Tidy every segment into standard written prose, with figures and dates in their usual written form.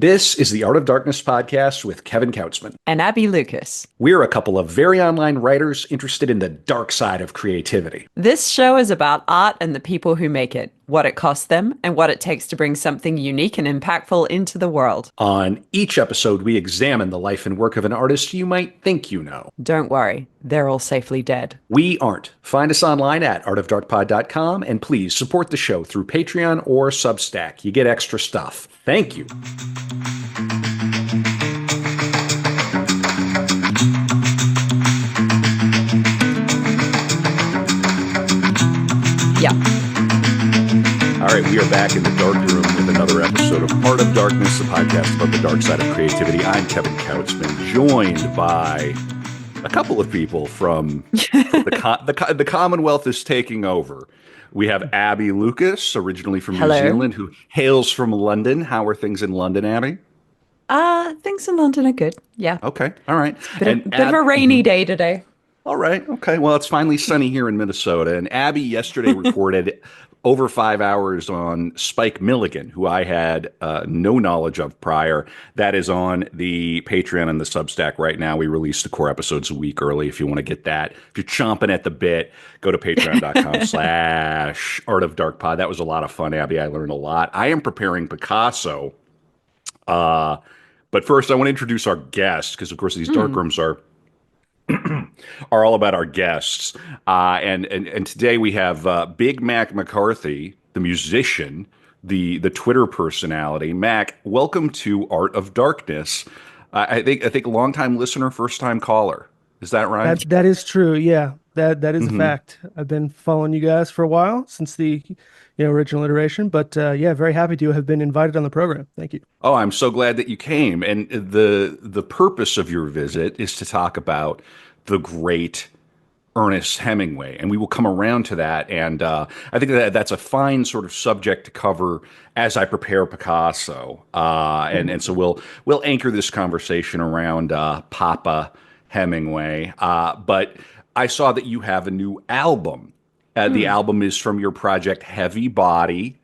This is the Art of Darkness podcast with Kevin Kautzman. And Abby Lucas. We're a couple of very online writers interested in the dark side of creativity. This show is about art and the people who make it, what it costs them, and what it takes to bring something unique and impactful into the world. On each episode, we examine the life and work of an artist you might think you know. Don't worry, they're all safely dead. We aren't. Find us online at artofdarkpod.com, and please support the show through Patreon or Substack. You get extra stuff. Thank you. Yeah. All right, we are back in the dark room with another episode of Art of Darkness, the podcast about the dark side of creativity. I'm Kevin Kautzman, joined by a couple of people from the Commonwealth is taking over. We have Abby Lucas, originally from New Zealand, who hails from London. How are things in London, Abby? Things in London are good. Yeah. Okay. All right. Bit of a rainy day today. All right. Okay. Well, it's finally sunny here in Minnesota. And Abby yesterday recorded over 5 hours on Spike Milligan, who I had no knowledge of prior. That is on the Patreon and the Substack right now. We release the core episodes a week early if you want to get that. If you're chomping at the bit, go to patreon.com/Art of Dark Pod. That was a lot of fun, Abby. I learned a lot. I am preparing Picasso. But first, I want to introduce our guest because, of course, these dark rooms are all about our guests. And today we have Big Mac McCarthy, the musician, the Twitter personality. Mac, welcome to Art of Darkness. I think longtime listener, first time caller. Is that right? That is true. Yeah, that is a fact. I've been following you guys for a while since the original iteration, but yeah, very happy to have been invited on the program. Thank you. Oh, I'm so glad that you came. And the purpose of your visit is to talk about the great Ernest Hemingway, and we will come around to that. And I think that's a fine sort of subject to cover as I prepare Picasso. And so we'll anchor this conversation around Papa Hemingway. But I saw that you have a new album. The album is from your project Heavy Body.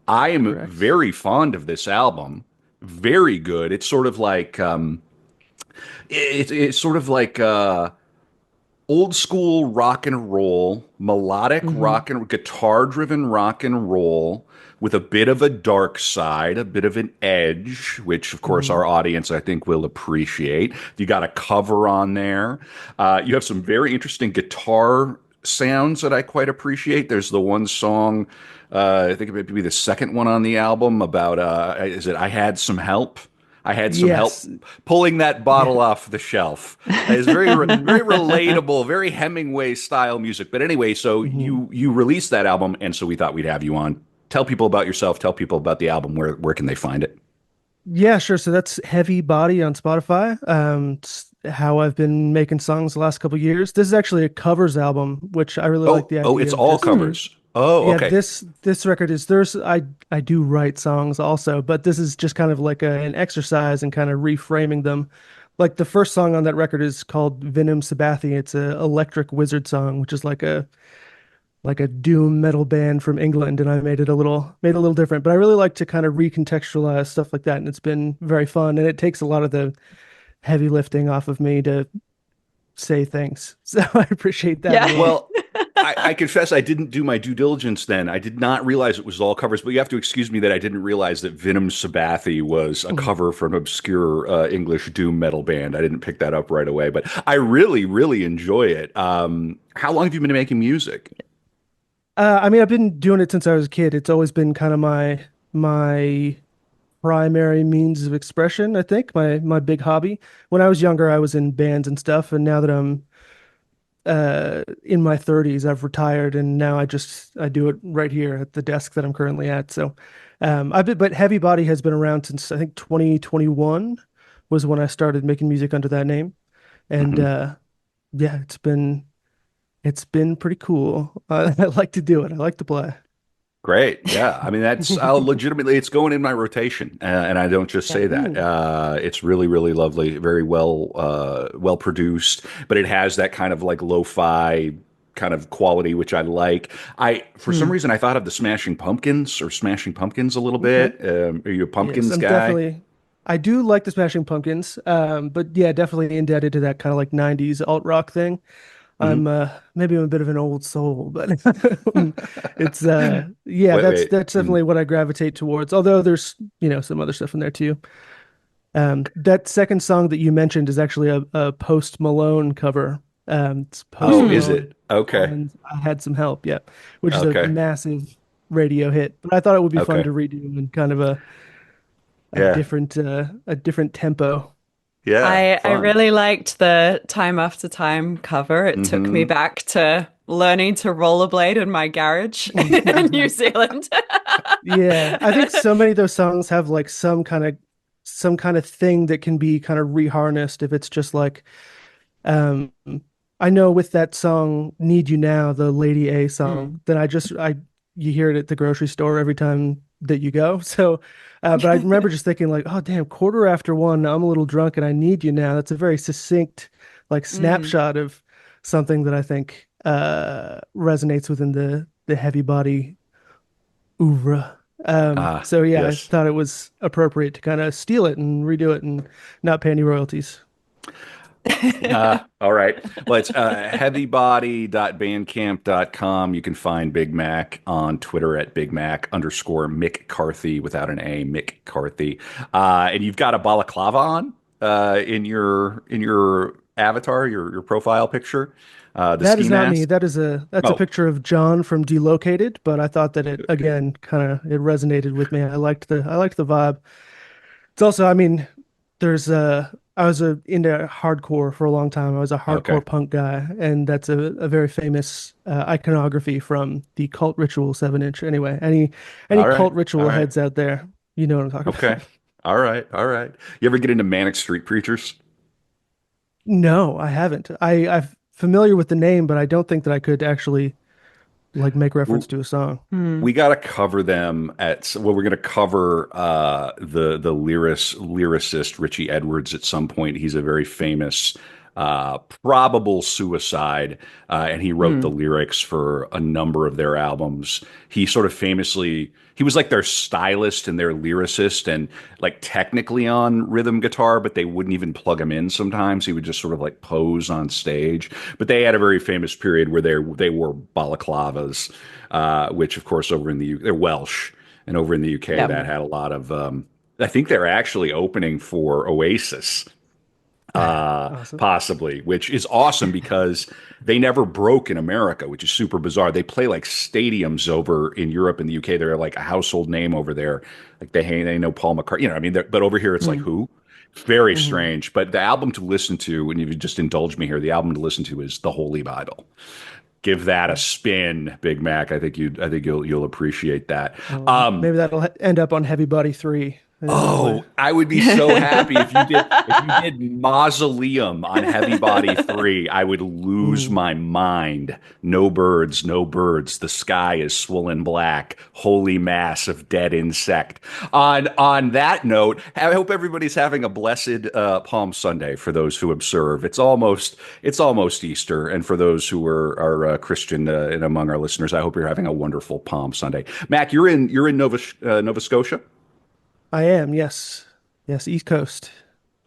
I am very fond of this album. Very good. It's sort of like it's sort of like old school rock and roll, melodic rock and guitar driven rock and roll with a bit of a dark side, a bit of an edge, which of course our audience I think will appreciate. You got a cover on there. You have some very interesting guitar sounds that I quite appreciate. There's the one song, I think it might be the second one on the album about, is it I Had Some Help? I had some help pulling that bottle off the shelf. It's very very relatable, very Hemingway style music. But anyway, so you released that album, and so we thought we'd have you on. Tell people about yourself. Tell people about the album. Where can they find it? Yeah, sure. So that's Heavy Body on Spotify. It's how I've been making songs the last couple of years. This is actually a covers album, which I really like the idea. Oh, it's all covers. Oh, okay. Yeah, this record is I do write songs also, but this is just kind of like an exercise in kind of reframing them. Like the first song on that record is called Venom Sabathi. It's a electric wizard song, which is like a doom metal band from England, and I made it a little different. But I really like to kind of recontextualize stuff like that, and it's been very fun. And it takes a lot of the heavy lifting off of me to say things. So I appreciate that. Yeah. Well, I confess I didn't do my due diligence then. I did not realize it was all covers, but you have to excuse me that I didn't realize that Venom Sabathi was a cover from an obscure English doom metal band. I didn't pick that up right away, but I really, really enjoy it. How long have you been making music? I mean, I've been doing it since I was a kid. It's always been kind of my primary means of expression, I think, my big hobby. When I was younger, I was in bands and stuff, and now that I'm in my 30s, I've retired, and now I do it right here at the desk that I'm currently at. So but Heavy Body has been around since I think 2021 was when I started making music under that name. And yeah, it's been pretty cool. I like to do it. I like to play. Great. Yeah. I mean, that's legitimately, it's going in my rotation. And I don't just say that. It's really, really lovely. Very well produced, but it has that kind of like lo-fi kind of quality, which I like. For some reason, I thought of the Smashing Pumpkins a little bit. Are you a Pumpkins Yes, guy? I do like the Smashing Pumpkins, but yeah, definitely indebted to that kind of like '90s alt rock thing. Hmm. Maybe I'm a bit of an old soul, but it's yeah, Wait, that's wait. that's definitely what I gravitate towards. Although there's some other stuff in there too. That second song that you mentioned is actually a Post Malone cover. It's Post Oh, is Mm. Malone it? Okay. and I Had Some Help, yeah, which is a Okay. massive radio hit. But I thought it would be fun Okay. to redo in kind of Yeah. a different tempo. Yeah. I Fun. really liked the Time After Time cover. It took me Hmm. back to learning to rollerblade in my garage in New Zealand. Yeah, I think so many of those songs have like some kind of thing that can be kind of reharnessed if it's just like um I know with that song Need You Now, the Lady A song, Mm. then I you hear it at the grocery store every time that you go. So but I remember just thinking like, oh damn, quarter after one, I'm a little drunk and I need you now. That's a very succinct like Mm. snapshot of something that I think resonates within the heavy body oeuvre. Ah, So yeah, I yes. thought it was appropriate to kind of steal it and redo it and not pay any royalties. All right. Well, it's heavybody.bandcamp.com. You can find Big Mac on Twitter at Big Mac underscore McCarthy without an A, McCarthy. And you've got a balaclava on in your avatar, your profile picture, the That ski is not me. mask. That's a Oh, picture of John from Delocated, but I thought that it again kind of it resonated with me. I liked the vibe. It's also, I mean, there's I was into hardcore for a long time. I was a okay. hardcore punk guy, and that's a very famous iconography from the Cult Ritual 7 inch. Anyway, any All right. Cult All Ritual right. heads out there, you know what I'm talking Okay. about. All right. All right. You ever get into Manic Street Preachers? No, I haven't. I'm familiar with the name, but I don't think that I could actually like make reference to a song. Mm. We got to cover them well, we're going to cover the lyricist Richie Edwards at some point. He's a very famous probable suicide, and he wrote the Mm. lyrics for a number of their albums. He sort of famously he was like their stylist and their lyricist, and like technically on rhythm guitar, but they wouldn't even plug him in. Sometimes he would just sort of like pose on stage. But they had a very famous period where they wore balaclavas, which of course over in the they're Welsh, and over in the UK Yeah. that had a lot of. I think they're actually opening for Oasis, Awesome. possibly, which is awesome because they never broke in America, which is super bizarre. They play like stadiums over in Europe and the UK. They're like a household name over there. Like they know Paul McCartney, I mean, but over here it's like Mm. who? Very Hmm. strange. But the album to listen to, and if you just indulge me here, the album to listen to is The Holy Bible. Give that a spin, Big Mac. I think you'll appreciate that. Maybe that'll end up on Heavy Body 3 eventually. Oh, I would be so happy if you did Mausoleum on Heavy Body 3. I would lose Mm. my mind. No birds, no birds. The sky is swollen black. Holy mass of dead insect. On that note, I hope everybody's having a blessed Palm Sunday for those who observe. It's almost Easter, and for those who are Christian and among our listeners, I hope you're having a wonderful Palm Sunday. Mac, you're in Nova Scotia. I am, yes. Yes, East Coast.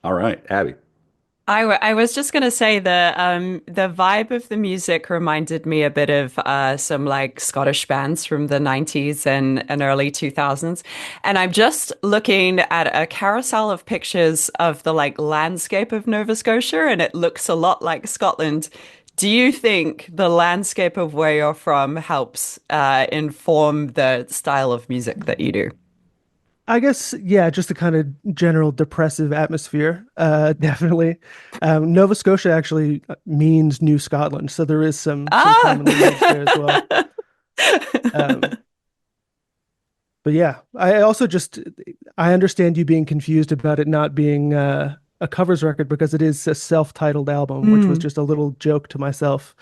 All right, Abby. I was just gonna say the vibe of the music reminded me a bit of some like Scottish bands from the 90s and early 2000s. And I'm just looking at a carousel of pictures of the like landscape of Nova Scotia, and it looks a lot like Scotland. Do you think the landscape of where you're from helps inform the style of music that you do? I guess, yeah, just a kind of general depressive atmosphere. Definitely. Nova Scotia actually means New Scotland, so there is some Ah! common lineage there as well. Um, but yeah, I also just I understand you being confused about it not being a covers record because it is a self-titled album, which was Mm. just a little joke to myself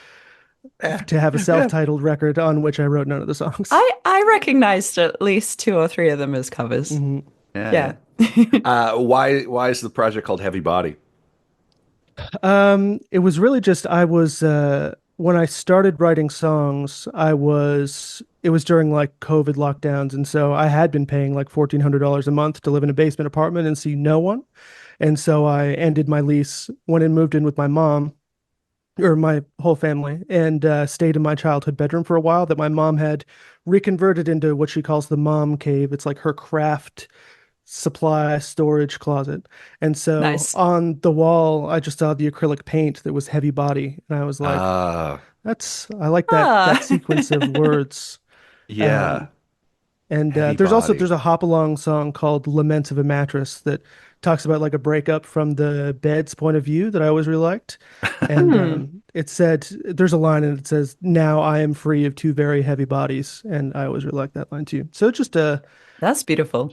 Yeah, to have a yeah, self-titled record on which I wrote none of the songs. I recognized at least two or three of them as covers. Mhm. yeah, yeah. Yeah. Why is the project called Heavy Body? It was really just I was when I started writing songs, it was during like COVID lockdowns, and so I had been paying like $1,400 a month to live in a basement apartment and see no one. And so I ended my lease, went and moved in with my mom or my whole family, and stayed in my childhood bedroom for a while that my mom had reconverted into what she calls the mom cave. It's like her craft supply storage closet. And so Nice. on the wall, I just saw the acrylic paint that was heavy body, and I was like, Ah, I like that Ah. sequence of words. yeah. Um, and Heavy there's body. a hop along song called "Lament of a Mattress" that talks about like a breakup from the bed's point of view that I always really liked. And Hmm. it said there's a line and it says, "Now I am free of two very heavy bodies," and I always really liked that line too. So it's just That's beautiful.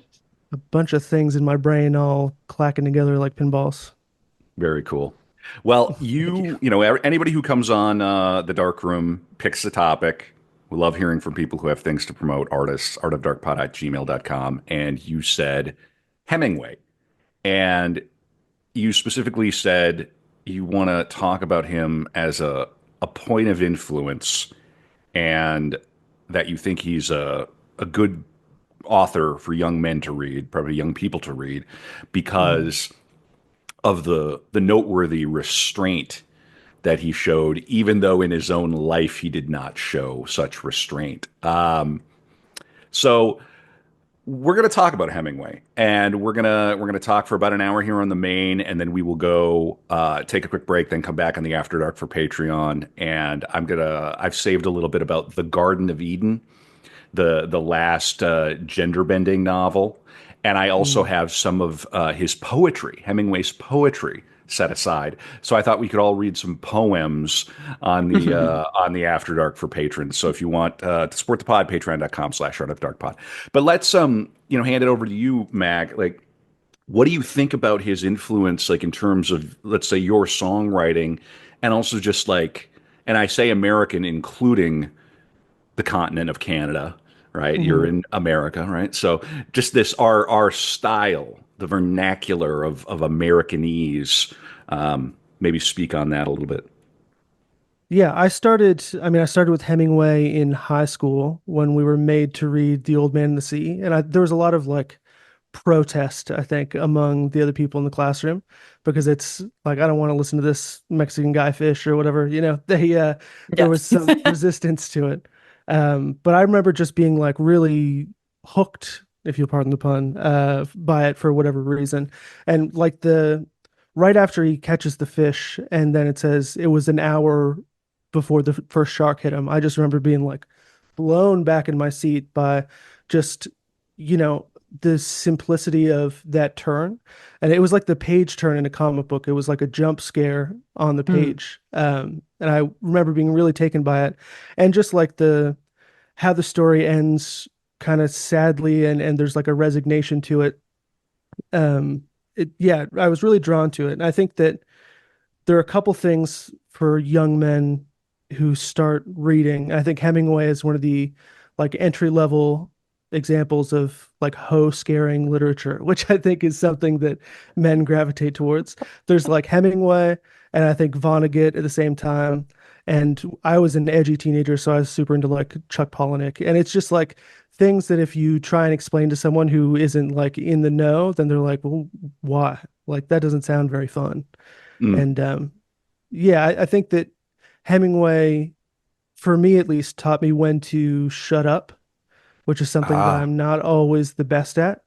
a bunch of things in my brain all clacking together like pinballs. Very cool. Well, Thank you. anybody who comes on the dark room picks a topic. We love hearing from people who have things to promote, artists, artofdarkpod at gmail.com. And you said Hemingway. And you specifically said you want to talk about him as a point of influence and that you think he's a good author for young men to read, probably young people to read, Mhm. because of the noteworthy restraint that he showed, even though in his own life he did not show such restraint. So we're going to talk about Hemingway, and we're gonna talk for about an hour here on the main, and then we will go take a quick break, then come back on the After Dark for Patreon. And I've saved a little bit about the Garden of Eden, the last gender bending novel, and I also Mhm. have some of his poetry, Hemingway's poetry, set aside. So I thought we could all read some poems on the After Dark for patrons. So if you want to support the pod, patreon.com/Art of Dark Pod. But let's hand it over to you, Mac. Like, what do you think about his influence, like in terms of, let's say, your songwriting, and also just like, and I say American, including the continent of Canada, right? You're Mhm. in America, right? So just this our style, the vernacular of Americanese. Maybe speak on that a little bit. Yeah, I started with Hemingway in high school when we were made to read The Old Man and the Sea. And there was a lot of like protest, I think, among the other people in the classroom because it's like, I don't want to listen to this Mexican guy fish or whatever, there Yeah. was some resistance to it. But I remember just being like really hooked, if you'll pardon the pun, by it for whatever reason. And like right after he catches the fish and then it says it was an hour before the first shark hit him. I just remember being like blown back in my seat by just, you know, the simplicity of that turn. And it was like the page turn in a comic book. It was like a jump scare on the Mm. page. And I remember being really taken by it. And just like how the story ends kind of sadly and there's like a resignation to it. Yeah, I was really drawn to it. And I think that there are a couple things for young men who start reading. I think Hemingway is one of the like entry level examples of like hoe scaring literature, which I think is something that men gravitate towards. There's like Hemingway and I think Vonnegut at the same time. And I was an edgy teenager, so I was super into like Chuck Palahniuk. And it's just like things that if you try and explain to someone who isn't like in the know, then they're like, well, why? Like that doesn't sound very fun. Mm. And yeah, I think that Hemingway, for me at least, taught me when to shut up, which is something that Ah. I'm not always the best at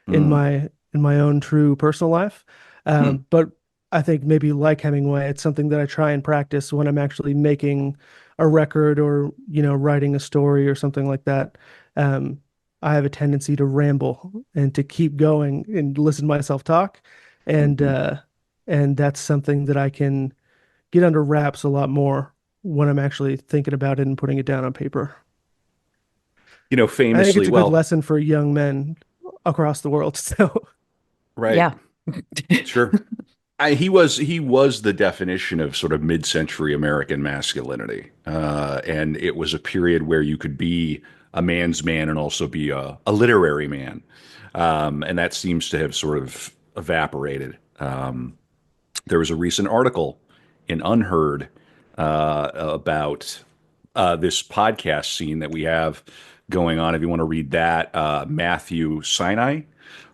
Mm. in my own true personal life. Hmm. But I think maybe like Hemingway, it's something that I try and practice when I'm actually making a record or, writing a story or something like that. Um, I have a tendency to ramble and to keep going and listen to myself talk. And Mhm. that's something that I can get under wraps a lot more when I'm actually thinking about it and putting it down on paper. I think it's Famously, a good well, lesson for young men across the world. So, right, Yeah. sure. He was the definition of sort of mid-century American masculinity, and it was a period where you could be a man's man and also be a literary man, and that seems to have sort of evaporated. There was a recent article in Unheard about this podcast scene that we have going on. If you want to read that, Matthew Sinai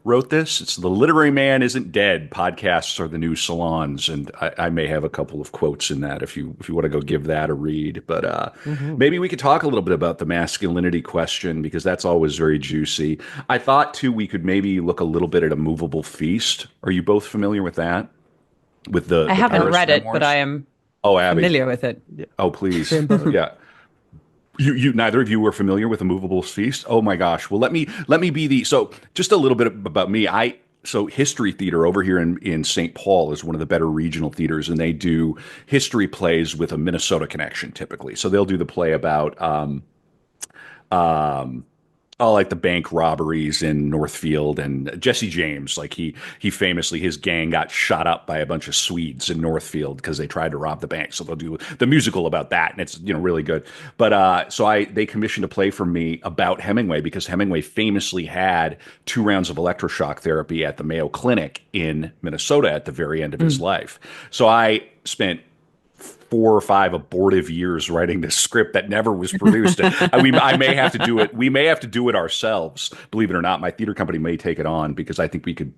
wrote this. It's "The Literary Man Isn't Dead. Podcasts are the new salons," and I may have a couple of quotes in that if you want to go give that a read. But Hmm. maybe we could talk a little bit about the masculinity question because that's always very juicy. I thought too we could maybe look a little bit at A Movable Feast. Are you both familiar with that? With I the haven't Paris read it, but I memoirs? am Oh, Abby. familiar with it. Yeah, Oh, please. same boat. Yeah. You neither of you were familiar with A Movable Feast? Oh my gosh. Well, let me be the so just a little bit about me. I so History Theater over here in St. Paul is one of the better regional theaters, and they do history plays with a Minnesota connection typically. So they'll do the play about um oh, like the bank robberies in Northfield and Jesse James, like he famously his gang got shot up by a bunch of Swedes in Northfield because they tried to rob the bank. So they'll do the musical about that, and it's really good. But so I they commissioned a play for me about Hemingway because Hemingway famously had 2 rounds of electroshock therapy at the Mayo Clinic in Minnesota at the very end of his Mm. life. So I spent 4 or 5 abortive years writing this script that never was produced. I may have to do it. We may have to do it ourselves. Believe it or not, my theater company may take it on because I think we could.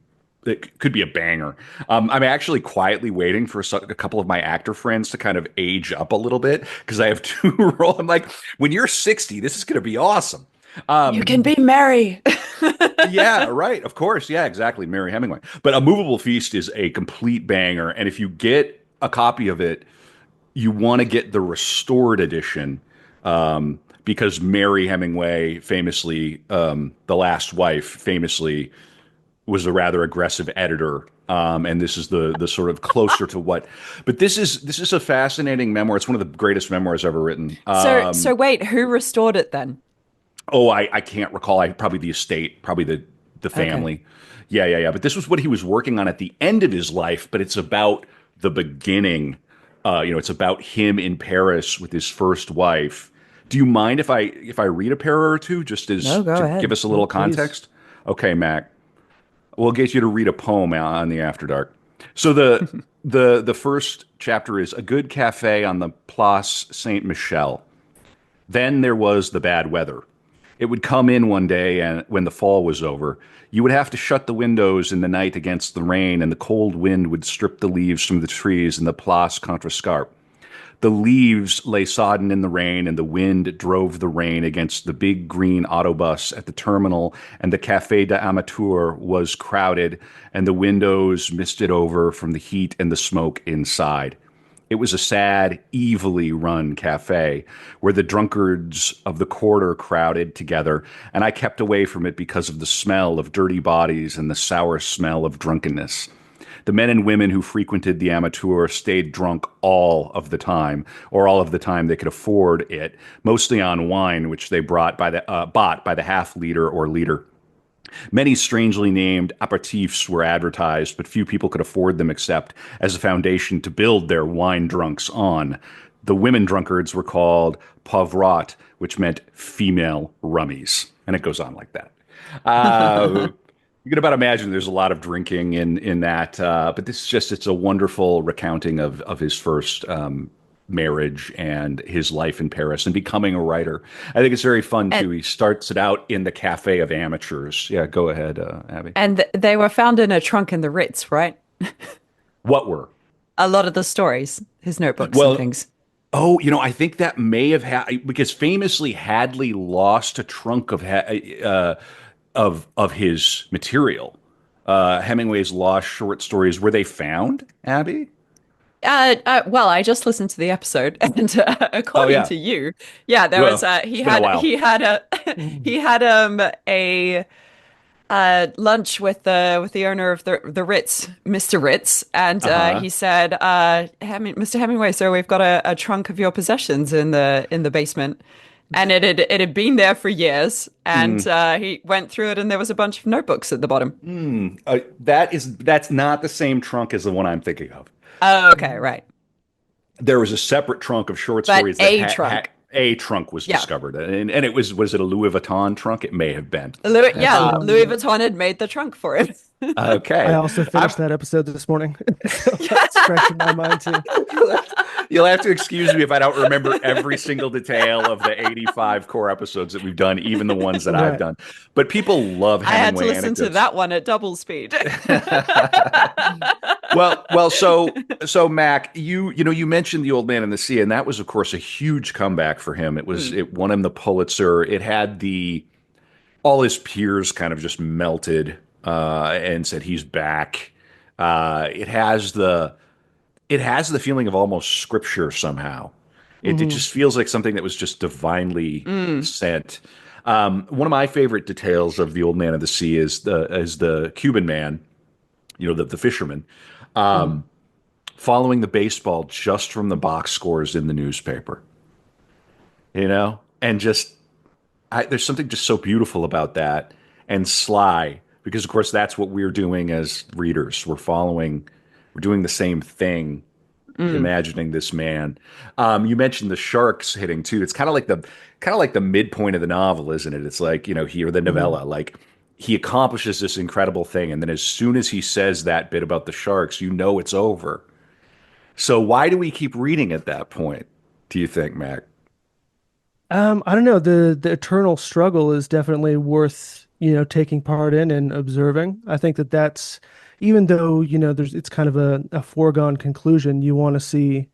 It could be a banger. I'm actually quietly waiting for a couple of my actor friends to kind of age up a little bit because I have two roles. I'm like, when you're 60, this is going to be awesome. You can be merry. Yeah, right. Of course. Yeah, exactly. Mary Hemingway. But A Movable Feast is a complete banger. And if you get a copy of it, you want to get the restored edition because Mary Hemingway, famously, the last wife, famously was a rather aggressive editor. And this is the sort of closer to what, but this is a fascinating memoir. It's one of the greatest memoirs ever written. So wait, who restored it then? Oh, I can't recall. I probably the estate, probably the Okay. family. Yeah, yeah, yeah. But this was what he was working on at the end of his life. But it's about the beginning. It's about him in Paris with his first wife. Do you mind if I read a para or two just as No, go to give ahead. us a Oh, little please. context? Okay, Mac. We'll get you to read a poem on the After Dark. So the first chapter is "A good cafe on the Place Saint Michel. Then there was the bad weather. It would come in one day, and when the fall was over, you would have to shut the windows in the night against the rain, and the cold wind would strip the leaves from the trees in the Place Contrescarpe. The leaves lay sodden in the rain, and the wind drove the rain against the big green autobus at the terminal, and the Café de Amateur was crowded, and the windows misted over from the heat and the smoke inside. It was a sad, evilly run cafe where the drunkards of the quarter crowded together, and I kept away from it because of the smell of dirty bodies and the sour smell of drunkenness. The men and women who frequented the amateur stayed drunk all of the time, or all of the time they could afford it, mostly on wine, which they bought by the half liter or liter. Many strangely named aperitifs were advertised, but few people could afford them except as a foundation to build their wine drunks on. The women drunkards were called pauvrottes, which meant female rummies. And it goes on like that. Uh, you can about imagine there's a lot of drinking in that, but this is it's a wonderful recounting of his first marriage and his life in Paris and becoming a writer. I think it's very fun And too. He starts it out in the Cafe of Amateurs. Yeah, go ahead, Abby. they were found in a trunk in the Ritz, right? What were? A lot of the stories, his notebooks and Well, things. oh, I think that may have had because famously Hadley lost a trunk of his material. Hemingway's lost short stories were they found, Abby? Well, I just listened to the episode, and Oh according yeah. to you, yeah, there was Well, he it's been a had while. he had a Mm. he had a lunch with the owner of the Ritz, Mr. Ritz, and Uh-huh. he said, Mr. Hemingway, sir, we've got a trunk of your possessions in the basement, and it had been there for years, and he went through it, and there was a bunch of notebooks at the bottom. That's not the same trunk as the one I'm thinking of. Oh, okay, right, There was a separate trunk of short but stories that a trunk, a trunk was yeah. discovered, and it was it a Louis Vuitton trunk? It may have been. Yeah, Absolutely don't Louis know. Vuitton had made the trunk for him. I Okay, also I'm finished that episode this morning, so that's fresh in my mind too. You'll have to excuse me if I don't remember every single detail of the 85 core episodes that we've done, even the ones that I've Right. done. But people love I had to Hemingway listen to anecdotes. that one at double speed. So Mac, you mentioned The Old Man and the Sea, and that was, of course, a huge comeback for him. Mm, It won him the Pulitzer. It had the all his peers kind of just melted and said he's back. It has the feeling of almost scripture somehow. It Hmm. just feels like something that was just divinely mm, sent. One of my favorite details of The Old Man of the Sea is the Cuban man, the fisherman, Hmm. following the baseball just from the box scores in the newspaper. And just there's something just so beautiful about that and sly because of course that's what we're doing as readers. We're doing the same thing, mm, imagining this man. You mentioned the sharks hitting too. It's kind of like the midpoint of the novel, isn't it? It's like, here the Hmm. novella, like he accomplishes this incredible thing, and then as soon as he says that bit about the sharks, it's over. So why do we keep reading at that point, do you think, Mac? I don't know. The eternal struggle is definitely worth, taking part in and observing. I think that that's even though, it's kind of a foregone conclusion, you want to see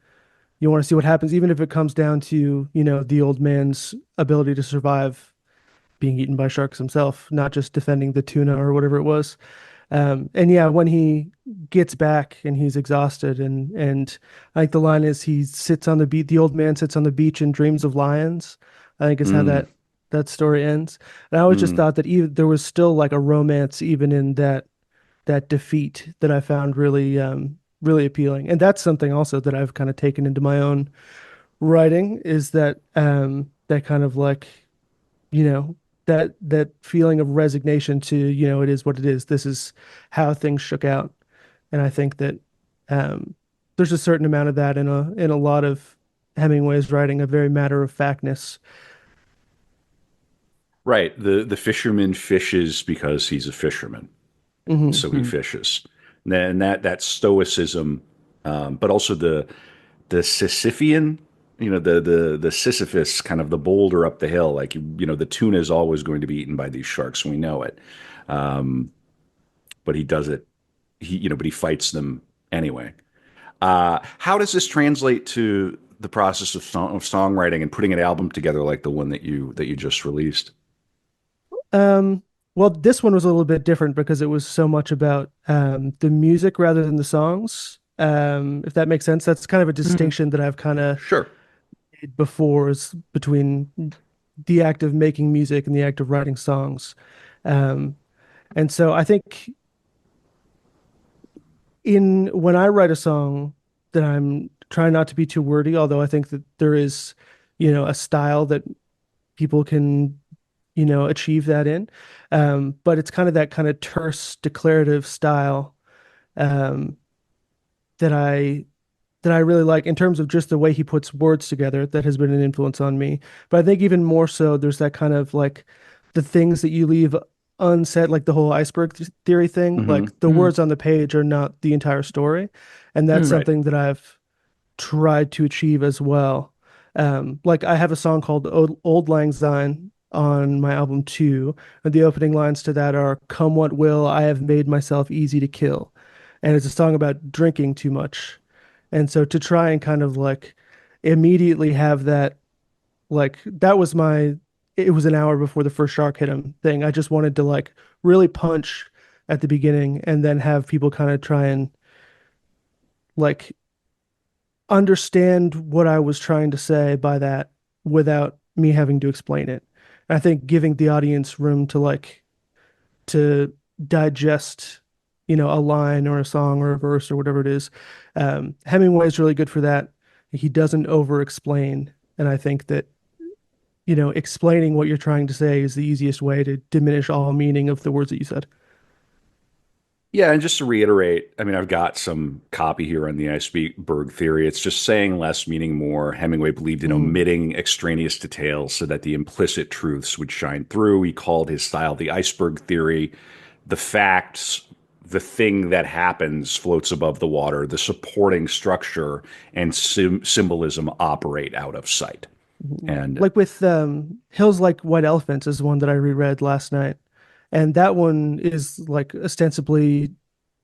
what happens, even if it comes down to, the old man's ability to survive being eaten by sharks himself, not just defending the tuna or whatever it was. And yeah, when he gets back and he's exhausted, and I think the line is he sits on the beach. The old man sits on the beach and dreams of lions. I think is how Mm, that story ends. And I always just mm. thought that even there was still like a romance even in that defeat that I found really appealing. And that's something also that I've kind of taken into my own writing is that kind of like you know that feeling of resignation to it is what it is, this is how things shook out. And I think that there's a certain amount of that in a lot of Hemingway's writing, a very matter of factness. Right. The fisherman fishes because he's a fisherman, so he Hmm. fishes. And that stoicism, but also the Sisyphean, the Sisyphus kind of the boulder up the hill. Like the tuna is always going to be eaten by these sharks. We know it, but he does it. But he fights them anyway. How does this translate to the process of songwriting and putting an album together like the one that you just released? um well, this one was a little bit different because it was so much about the music rather than the songs, if that makes sense. That's kind of a mm. distinction that I've kind of Sure. made before, is between the act of making music and the act of writing songs. Um, and so I think in when I write a song, that I'm trying not to be too wordy, although I think that there is, a style that people can, achieve that in. But it's kind of that kind of terse declarative style um, that I really like in terms of just the way he puts words together. That has been an influence on me. But I think even more so, there's that kind of like the things that you leave unsaid, like the whole iceberg theory thing. Hmm. Like the Mm, words on the page are not the entire story. And that's mm, Right. something that I've tried to achieve as well. Like I have a song called Old Lang Syne on my album Two, and the opening lines to that are "Come what will, I have made myself easy to kill," and it's a song about drinking too much. And so to try and kind of like immediately have that, like that was my, it was an hour before the first shark hit him thing. I just wanted to like really punch at the beginning and then have people kind of try and like understand what I was trying to say by that without me having to explain it. And I think giving the audience room to like to digest, a line or a song or a verse or whatever it is. Hemingway is really good for that. He doesn't over explain. And I think that, explaining what you're trying to say is the easiest way to diminish all meaning of the words that you said. Yeah, and just to reiterate, I mean, I've got some copy here on the iceberg theory. It's just saying less, meaning more. Hemingway believed in Mm-hmm. omitting extraneous details so that the implicit truths would shine through. He called his style the iceberg theory. The facts the thing that happens floats above the water, the supporting structure and symbolism operate out of sight. And Like with Hills Like White Elephants is one that I reread last night. And that one is like ostensibly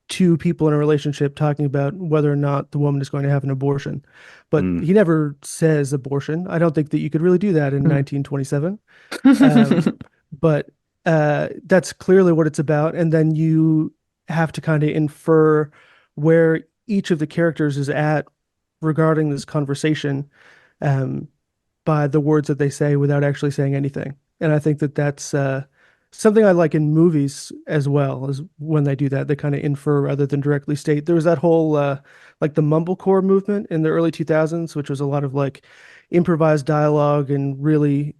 two people in a relationship talking about whether or not the woman is going to have an abortion. But mm, he never says abortion. I don't think that you could really do that in Mm. 1927. Um, but that's clearly what it's about. And then you have to kind of infer where each of the characters is at regarding this conversation um, by the words that they say without actually saying anything. And I think that that's something I like in movies as well, is when they do that, they kind of infer rather than directly state. There was that whole like the mumblecore movement in the early 2000s, which was a lot of like improvised dialogue and really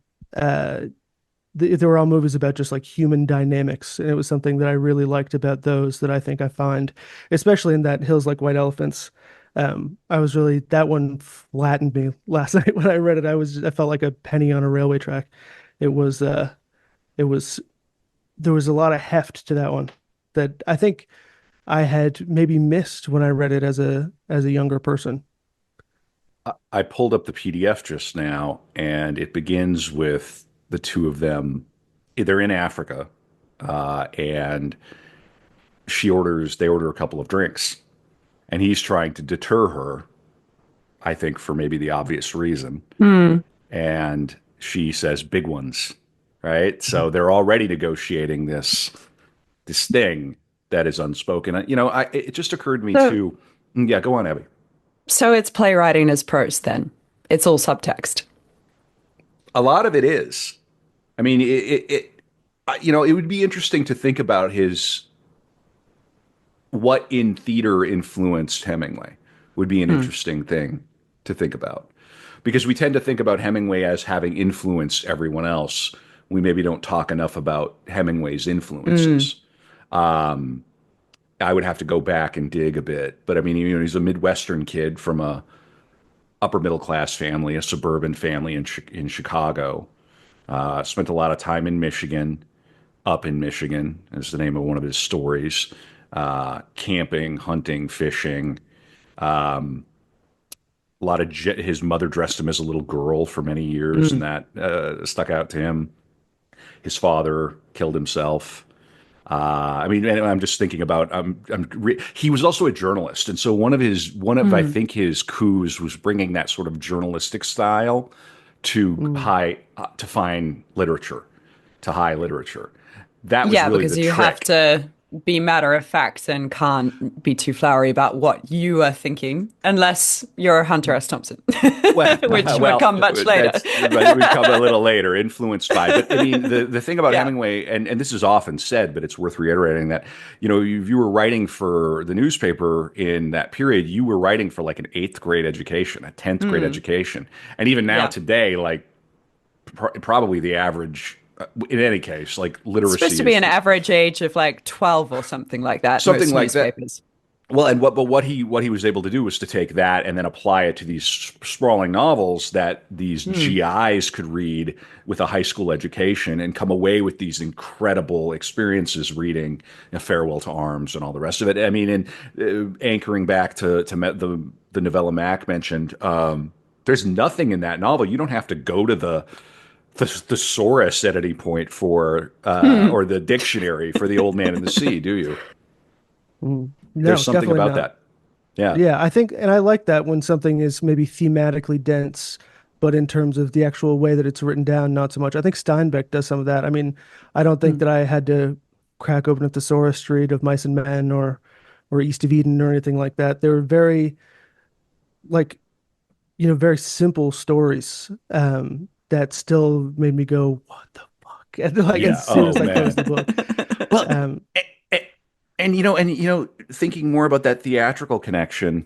they were all movies about just like human dynamics. And it was something that I really liked about those that I think I find, especially in that Hills Like White Elephants. I was really, that one flattened me last night when I read it. I felt like a penny on a railway track. It was, it was, there was a lot of heft to that one that I think I had maybe missed when I read it as a younger person. I pulled up the PDF just now, and it begins with the two of them. They're in Africa, and they order a couple of drinks, and he's trying to deter her, I think for maybe the obvious reason. Mm. And she says, big ones, right? So they're already negotiating this thing that is unspoken. It just occurred to me So, too. Yeah, go on, Abby. so it's playwriting as prose then. It's all subtext. A lot of it is. I mean, it would be interesting to think about his what in theater influenced Hemingway would be an Mm. interesting thing to think about because we tend to think about Hemingway as having influenced everyone else. We maybe don't talk enough about Hemingway's Mm. influences. I would have to go back and dig a bit, but I mean, he's a Midwestern kid from a upper middle class family, a suburban family in Chicago. Spent a lot of time in Michigan. Up in Michigan is the name of one of his stories. Camping, hunting, fishing. A lot of his mother dressed him as a little girl for many years, and Mm. that stuck out to him. His father killed himself. I mean, and I'm just thinking about. He was also a journalist, and so one of I Mm. think his coups was bringing that sort of journalistic style to Mm. fine literature, to high literature. That was Yeah, really the because you have trick. to be matter of fact and can't be too flowery about what you are thinking, unless you're Hunter S. Thompson, Well, which would well, come much later. that's right. It would come a little later, influenced by. But I mean, the thing about Yeah. Hemingway, and this is often said, but it's worth reiterating that if you were writing for the newspaper in that period, you were writing for like an eighth grade education, a 10th grade Mm. education, and even now Yeah. today, like probably the average. In any case, like It's supposed literacy to be is an just average age of like 12 or something like that, something most like that. newspapers. Well, and what he was able to do was to take that and then apply it to these sprawling novels that these Mm. GIs could read with a high school education and come away with these incredible experiences reading Farewell to Arms and all the rest of it. I mean, and anchoring back to the novella Mac mentioned, there's nothing in that novel. You don't have to go to the thesaurus at any point for or the dictionary for the Old Man and the Sea, do you? Mm. There's No, something definitely about not. that. Yeah. Yeah, I think, and I like that when something is maybe thematically dense, but in terms of the actual way that it's written down, not so much. I think Steinbeck does some of that. I mean, I don't think Mm. that I had to crack open a thesaurus street of Mice and Men or East of Eden or anything like that. They were very like, very simple stories that still made me go, "What the fuck?" And like as Yeah. soon Oh as I closed man. the book. Well, Um, thinking more about that theatrical connection,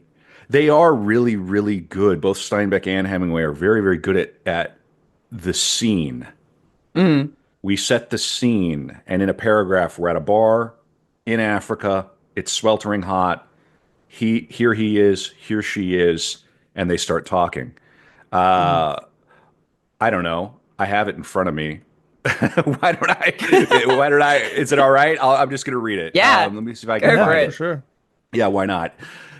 they are really, really good. Both Steinbeck and Hemingway are very, very good at the scene. Mm. We set the scene, and in a paragraph, we're at a bar in Africa. It's sweltering hot. Here he is, here she is, and they start talking. mhm, I don't know. I have it in front of me. Why don't I? Why don't I? Is it all right? I'm just going to read it. Yeah, Let me see if I can go for find Yeah, for it. it. sure. Yeah, why not?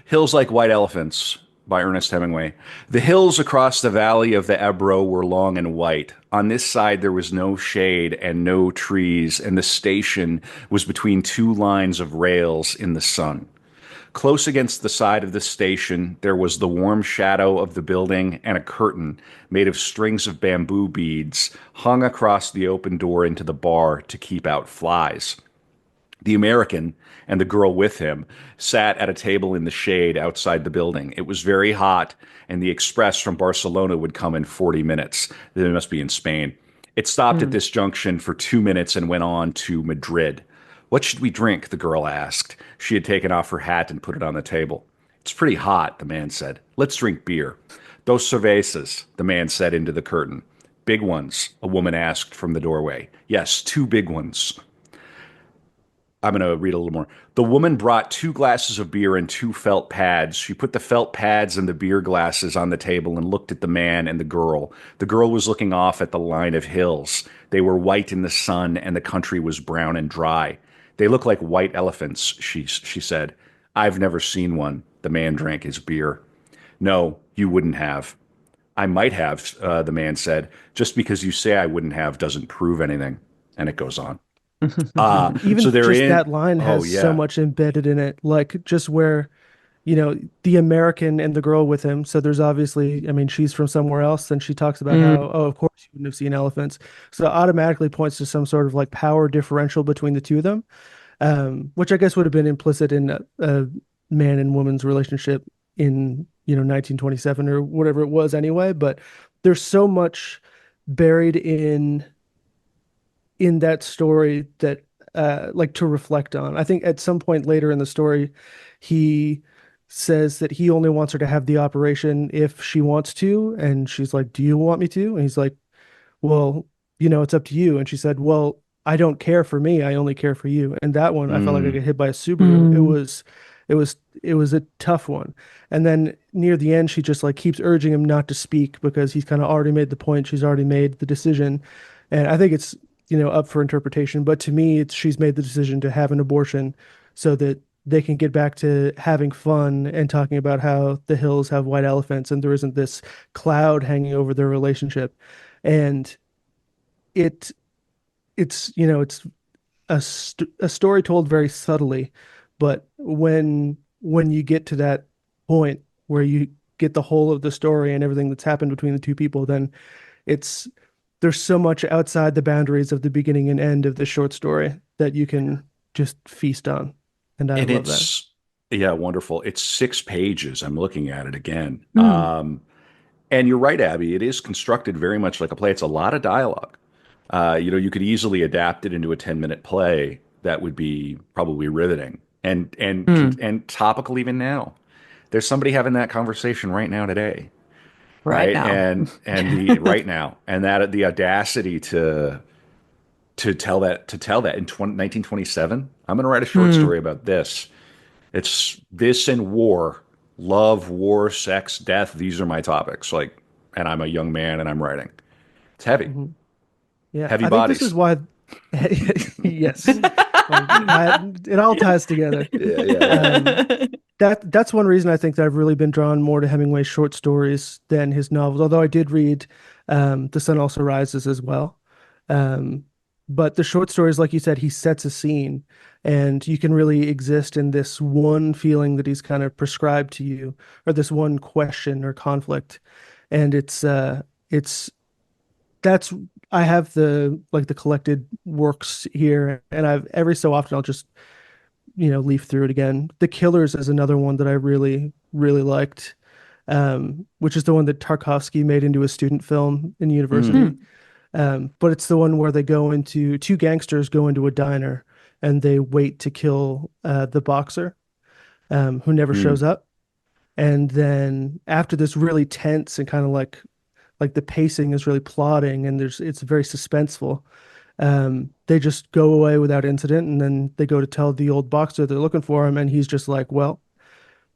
Hills Like White Elephants by Ernest Hemingway. The hills across the valley of the Ebro were long and white. On this side, there was no shade and no trees, and the station was between two lines of rails in the sun. Close against the side of the station, there was the warm shadow of the building and a curtain made of strings of bamboo beads hung across the open door into the bar to keep out flies. The American and the girl with him sat at a table in the shade outside the building. It was very hot, and the express from Barcelona would come in 40 minutes. They must be in Spain. It stopped at Hmm. this junction for 2 minutes and went on to Madrid. What should we drink? The girl asked. She had taken off her hat and put it on the table. It's pretty hot, the man said. Let's drink beer. Dos cervezas, the man said into the curtain. Big ones, a woman asked from the doorway. Yes, two big ones. I'm going to read a little more. The woman brought two glasses of beer and two felt pads. She put the felt pads and the beer glasses on the table and looked at the man and the girl. The girl was looking off at the line of hills. They were white in the sun and the country was brown and dry. They look like white elephants, she said. I've never seen one. The man drank his beer. No, you wouldn't have. I might have, the man said. Just because you say I wouldn't have doesn't prove anything. And it goes on. So Even they're just in. that line Oh has so yeah. much embedded in it, like just where, the American and the girl with him. So there's obviously, I mean, she's from somewhere else, and she talks about how, Mm, oh, of course you wouldn't have seen elephants. So it automatically points to some sort of like power differential between the two of them, which I guess would have been implicit in a man and woman's relationship in, 1927 or whatever it was anyway. But there's so much buried in that story that like to reflect on. I think at some point later in the story, he says that he only wants her to have the operation if she wants to, and she's like, "Do you want me to?" And he's like, "Well, it's up to you." And she said, "Well, I don't care for me. I only care for you." And that one, I felt like I Mm. got hit by a Subaru. It mm, was it was it was a tough one. And then near the end, she just like keeps urging him not to speak because he's kind of already made the point. She's already made the decision. And I think it's, up for interpretation. But to me, it's she's made the decision to have an abortion so that they can get back to having fun and talking about how the hills have white elephants and there isn't this cloud hanging over their relationship. And it it's a story told very subtly, but when you get to that point where you get the whole of the story and everything that's happened between the two people, then it's there's so much outside the boundaries of the beginning and end of the short story that you can just feast on. And I And love that. it's yeah, wonderful. It's 6 pages. I'm looking at it again. mm. And you're right, Abby. It is constructed very much like a play. It's a lot of dialogue. You could easily adapt it into a 10-minute play that would be probably riveting Mm. and topical even now. There's somebody having that conversation right now today, Right right? now. And the right now, and that the audacity to tell that in 1927. I'm going to write a short Mm. story about this. It's this and war, love, war, sex, death. These are my topics. Like, and I'm a young man and I'm writing. It's heavy, Mhm. Yeah, heavy I think this is bodies. why. Yes, it all ties together. Yeah, yeah, yeah. Um, that's one reason I think that I've really been drawn more to Hemingway's short stories than his novels. Although I did read The Sun Also Rises as well. Um, but the short stories, like you said, he sets a scene, and you can really exist in this one feeling that he's kind of prescribed to you, or this one question or conflict, and it's that's I have the like the collected works here, and I've every so often I'll just leaf through it again. The Killers is another one that I really really liked, which is the one that Tarkovsky made into a student film in Mm, university. Mm. But it's the one where two gangsters go into a diner and they wait to kill the boxer, who never mm, shows up. And then after this really tense and kind of like the pacing is really plodding and it's very suspenseful. They just go away without incident, and then they go to tell the old boxer they're looking for him, and he's just like, "Well,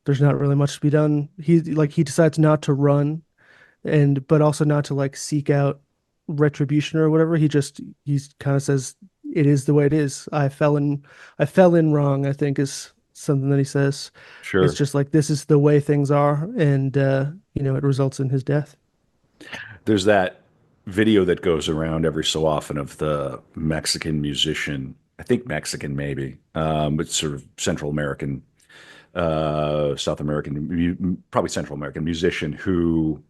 there's not really much to be done." He decides not to run, and but also not to like seek out. retribution or whatever. He kind of says it is the way it is. I fell in wrong, I think is something that he says. It's Sure. just like this is the way things are, and it results in his death. There's that video that goes around every so often of the Mexican musician. I think Mexican, maybe, but sort of Central American, South American, probably Central American musician who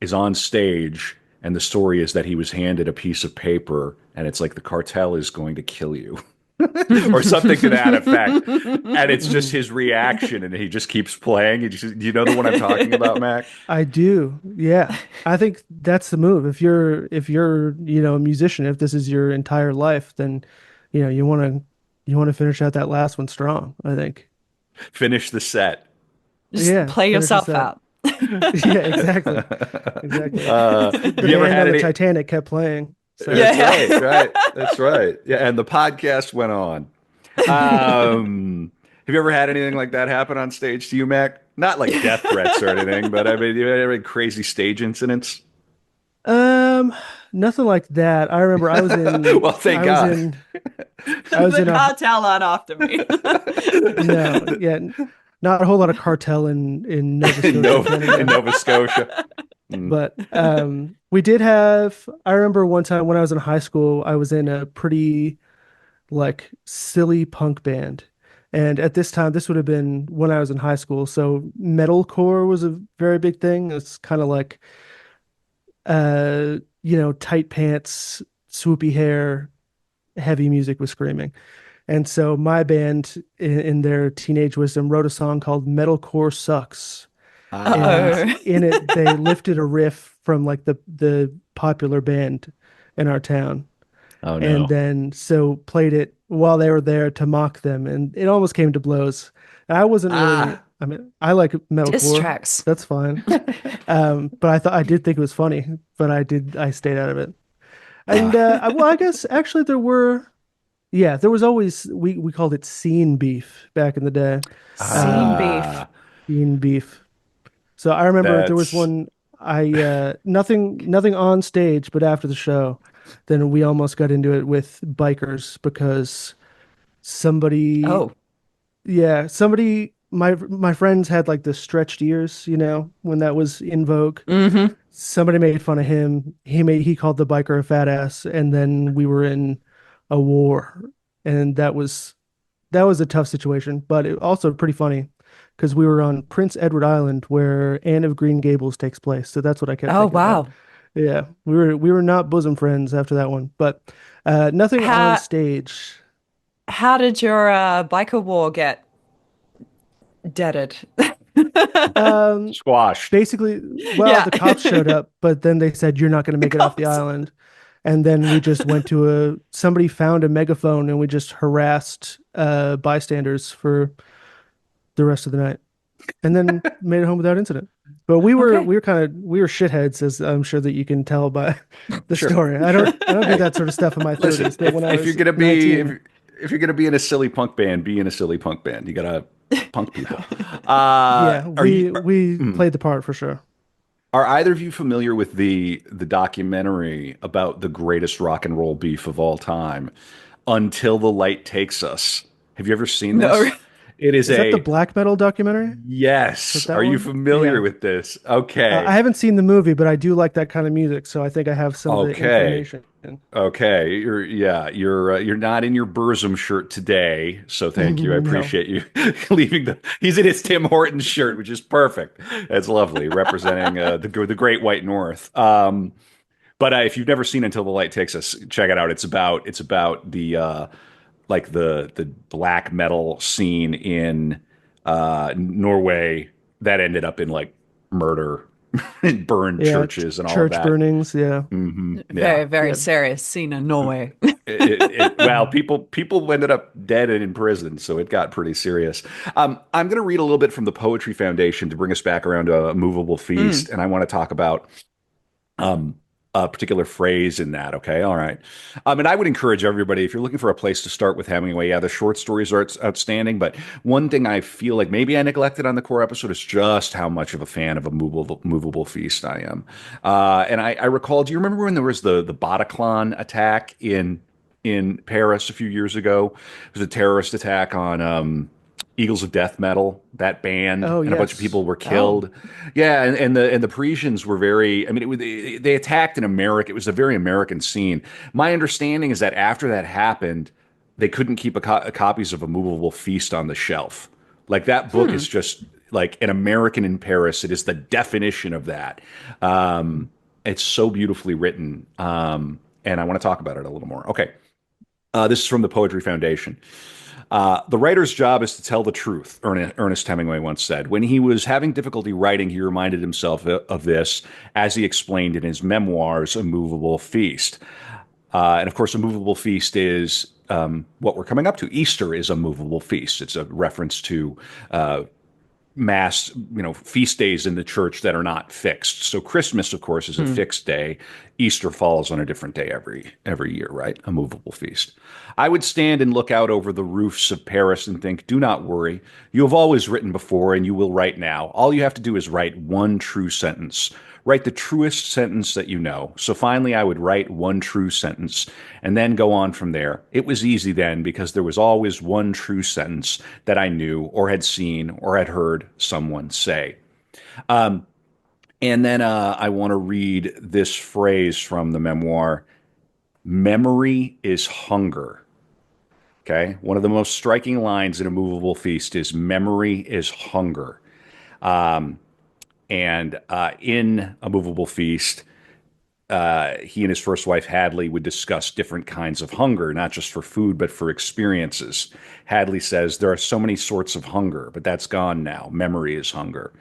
is on stage, and the story is that he was handed a piece of paper, and it's like the cartel is going to kill you, or something to that effect. And it's just Mhm. his reaction, and he just keeps playing. Do you know the one I'm talking about, Mac? I do. Yeah. I think that's the move. If you're a musician, if this is your entire life, then you want to finish out that last one strong, I think. Finish the set. Just Yeah, play finish the yourself set. out. Yeah, exactly. Exactly. The Have you ever band had on the any? Titanic kept playing. So, That's Yeah, right, yeah. right. That's right. Yeah, and the podcast went on. Have you ever had anything like that happen on stage to you, Mac? Not like death threats or anything, but I mean, you had any crazy stage incidents? um, nothing like that. I remember Well, thank I was God. in I was The in a cartel on after me. no, yeah, not a whole lot of cartel in Nova In Scotia, In Canada. Nova Scotia. Mm. But we did have. I remember one time when I was in high school, I was in a pretty like silly punk band, and at this time, this would have been when I was in high school. So metalcore was a very big thing. It's kind of like tight pants, swoopy hair, heavy music with screaming. And so my band, in their teenage wisdom, wrote a song called "Metalcore Sucks." And Uh-oh. in it they lifted a riff from like the popular band in our town, Oh and no. then so played it while they were there to mock them, and it almost came to blows. And I wasn't really, Ah. I mean, I like Diss metalcore, tracks. that's fine. But I did think it was funny, but I stayed out of it. And Ah. well, I guess actually there was always, we called it scene beef back in the day. Scene um beef. Ah. Scene beef. So I remember there was That's one, I nothing on stage, but after the show, then we almost got into it with bikers because somebody, Oh. yeah, somebody, my friends had like the stretched ears, when that was in vogue. Hmm. Somebody made fun of him. He called the biker a fat ass, and then we were in a war, and that was a tough situation, but it also pretty funny because we were on Prince Edward Island where Anne of Green Gables takes place. So that's what I kept Oh, thinking about. wow. Yeah, we were not bosom friends after that one, but nothing on How stage. how did your biker war get deaded? Um, squashed. Basically, well, Yeah. the cops showed up, but then they said you're not going to The make it off the cops. island. And then we just went to somebody found a megaphone and we just harassed bystanders for the rest of the night, and then made it home without incident. But we were Okay. we were kind of we were shitheads, as I'm sure that you can tell by the Sure. story. I don't do Hey, that sort of stuff in my listen, 30s, but when I if you're was gonna be 19, if you're gonna be in a silly punk band, be in a silly punk band. You gotta punk people. yeah, Are you we mm, played the part for sure. are either of you familiar with the documentary about the greatest rock and roll beef of all time, Until the Light Takes Us? Have you ever seen No. this? It is Is that the a black metal documentary? Is that yes. that Are you one? familiar Yeah. with this? I Okay. haven't seen the movie, but I do like that kind of music, so I think I have some of the Okay. information. Okay, you're not in your Burzum shirt today, so thank you. I No. appreciate you leaving the. He's in his Tim Hortons shirt, which is perfect. That's lovely, representing the Great White North. But if you've never seen Until the Light Takes Us, check it out. It's about the like the black metal scene in Norway that ended up in like murder and burned Yeah, churches and all of church that. burnings, yeah. Yeah. Very, very Yeah. serious scene in Norway. Well, people ended up dead and in prison, so it got pretty serious. I'm going to read a little bit from the Poetry Foundation to bring us back around to a movable Mm. feast, and I want to talk about a particular phrase in that. Okay, all right. And I would encourage everybody, if you're looking for a place to start with Hemingway, yeah, the short stories are outstanding. But one thing I feel like maybe I neglected on the core episode is just how much of a fan of a movable feast I am. And I recall, do you remember when there was the Bataclan attack in Paris a few years ago? It was a terrorist attack on Eagles of Death Metal, that band, Oh, and a bunch of people yes. were Oh. killed. Yeah, and the Parisians were very. I mean, they attacked in America. It was a very American scene. My understanding is that after that happened, they couldn't keep copies of A Movable Feast on the shelf. Like that book Hmm. is just like an American in Paris. It is the definition of that. It's so beautifully written, and I want to talk about it a little more. Okay, this is from the Poetry Foundation. The writer's job is to tell the truth, Ernest Hemingway once said. When he was having difficulty writing, he reminded himself of this, as he explained in his memoirs, A Movable Feast. And of course, A Movable Feast is what we're coming up to. Easter is a movable feast. It's a reference to mass, feast days in the church that are not fixed. So Christmas, of course, is a Hmm. fixed day. Easter falls on a different day every year, right? A movable feast. I would stand and look out over the roofs of Paris and think, do not worry. You have always written before and you will write now. All you have to do is write one true sentence. Write the truest sentence that you know. So finally, I would write one true sentence and then go on from there. It was easy then because there was always one true sentence that I knew or had seen or had heard someone say. And then I want to read this phrase from the memoir: memory is hunger. Okay. One of the most striking lines in A Movable Feast is memory is hunger. And in A Movable Feast, he and his first wife, Hadley, would discuss different kinds of hunger, not just for food, but for experiences. Hadley says, there are so many sorts of hunger, but that's gone now. Memory is hunger.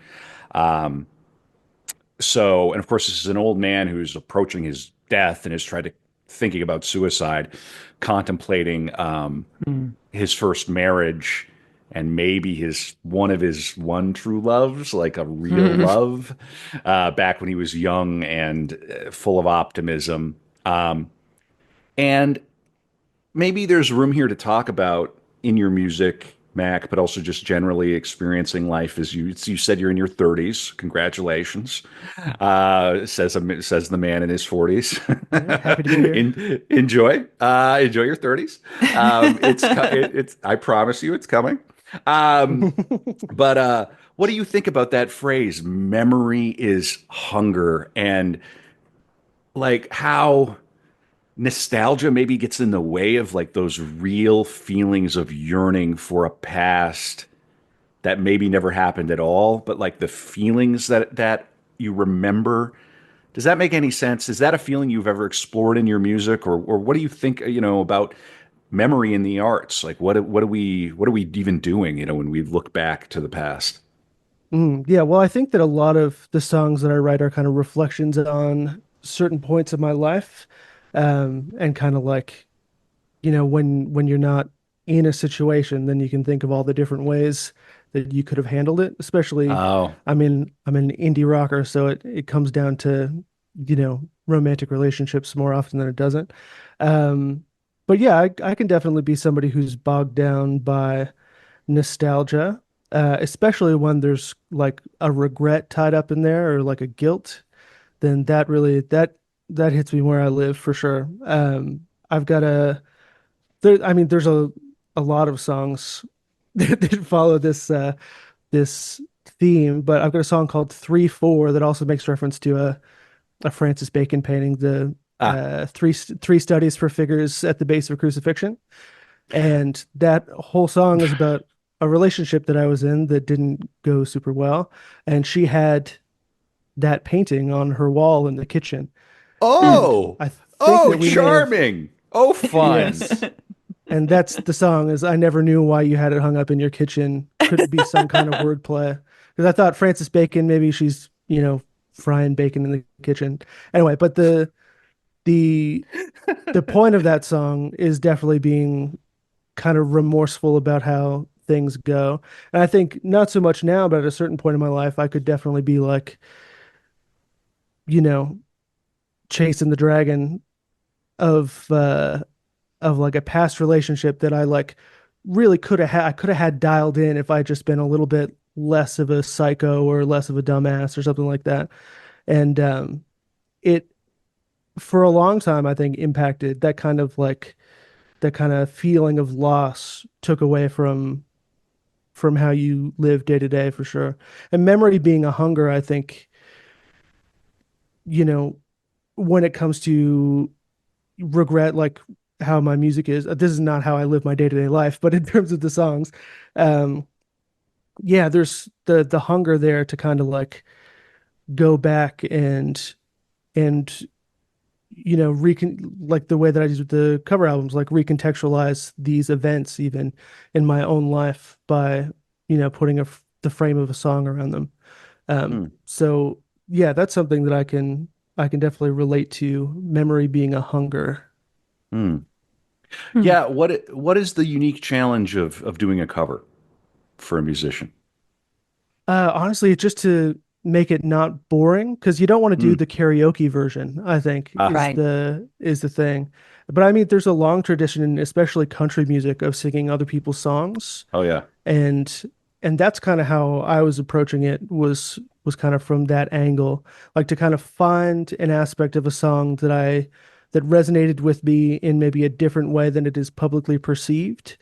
So, and of course, this is an old man who's approaching his death and is trying to thinking about suicide, contemplating Hmm. his first marriage and maybe his one true loves, like a real Hmm. love, back when he was young and full of optimism. And maybe there's room here to talk about in your music, Mac, but also just generally experiencing life as you said you're in your 30s. Congratulations, says the man in his 40s. Yeah, happy to be here. Enjoy your 30s. It's I promise you it's coming. Um, but what do you think about that phrase? Memory is hunger, and like how nostalgia maybe gets in the way of like those real feelings of yearning for a past that maybe never happened at all, but like the feelings that you remember. Does that make any sense? Is that a feeling you've ever explored in your music, or what do you think, about memory in the arts? Like what are we even doing, when we look back to the past? Yeah, well, I think that a lot of the songs that I write are kind of reflections on certain points of my life, and kind of like, when you're not in a situation, then you can think of all the different ways that you could have handled it. Especially, Oh, I'm an indie rocker, so it comes down to, romantic relationships more often than it doesn't. Um, but yeah, I can definitely be somebody who's bogged down by nostalgia, especially when there's like a regret tied up in there or like a guilt, then that hits me where I live for sure. I've got there's a lot of songs that follow this theme, but I've got a song called 3-4 that also makes reference to a Francis Bacon painting, the ah, three studies for figures at the base of crucifixion. And that whole song is about a relationship that I was in that didn't go super well. And she had that painting on her wall in the kitchen. And oh, I think oh, that we may have, charming. Oh, fun. yes. And that's the song is I never knew why you had it hung up in your kitchen. Could it be some kind of wordplay? Because I thought Frances Bacon, maybe she's, frying bacon in the kitchen. Anyway, but the the point of that song is definitely being kind of remorseful about how things go. And I think not so much now, but at a certain point in my life, I could definitely be like, you know, chasing the dragon of like a past relationship that I like really could have had dialed in if I just been a little bit less of a psycho or less of a dumbass or something like that. And it for a long time I think impacted that kind of feeling of loss took away from how you live day to day for sure. And memory being a hunger, I think, you know, when it comes to regret, like how my music is, this is not how I live my day to day life, but in terms of the songs, um, yeah, there's the hunger there to kind of like go back and like the way that I use with the cover albums, like recontextualize these events even in my own life by, putting the frame of a song around them. Mm, So yeah, that's something that I can definitely relate to, memory being a hunger. mm. Hmm. Yeah, what is the unique challenge of doing a cover for a musician? Honestly, it's just to make it not boring because you don't want to do Mm. the karaoke version, I think Ah, Right. is the thing. But I mean, there's a long tradition, in especially country music, of singing other people's songs, oh yeah. and and that's kind of how I was approaching it was kind of from that angle, like to kind of find an aspect of a song that resonated with me in maybe a different way than it is publicly perceived.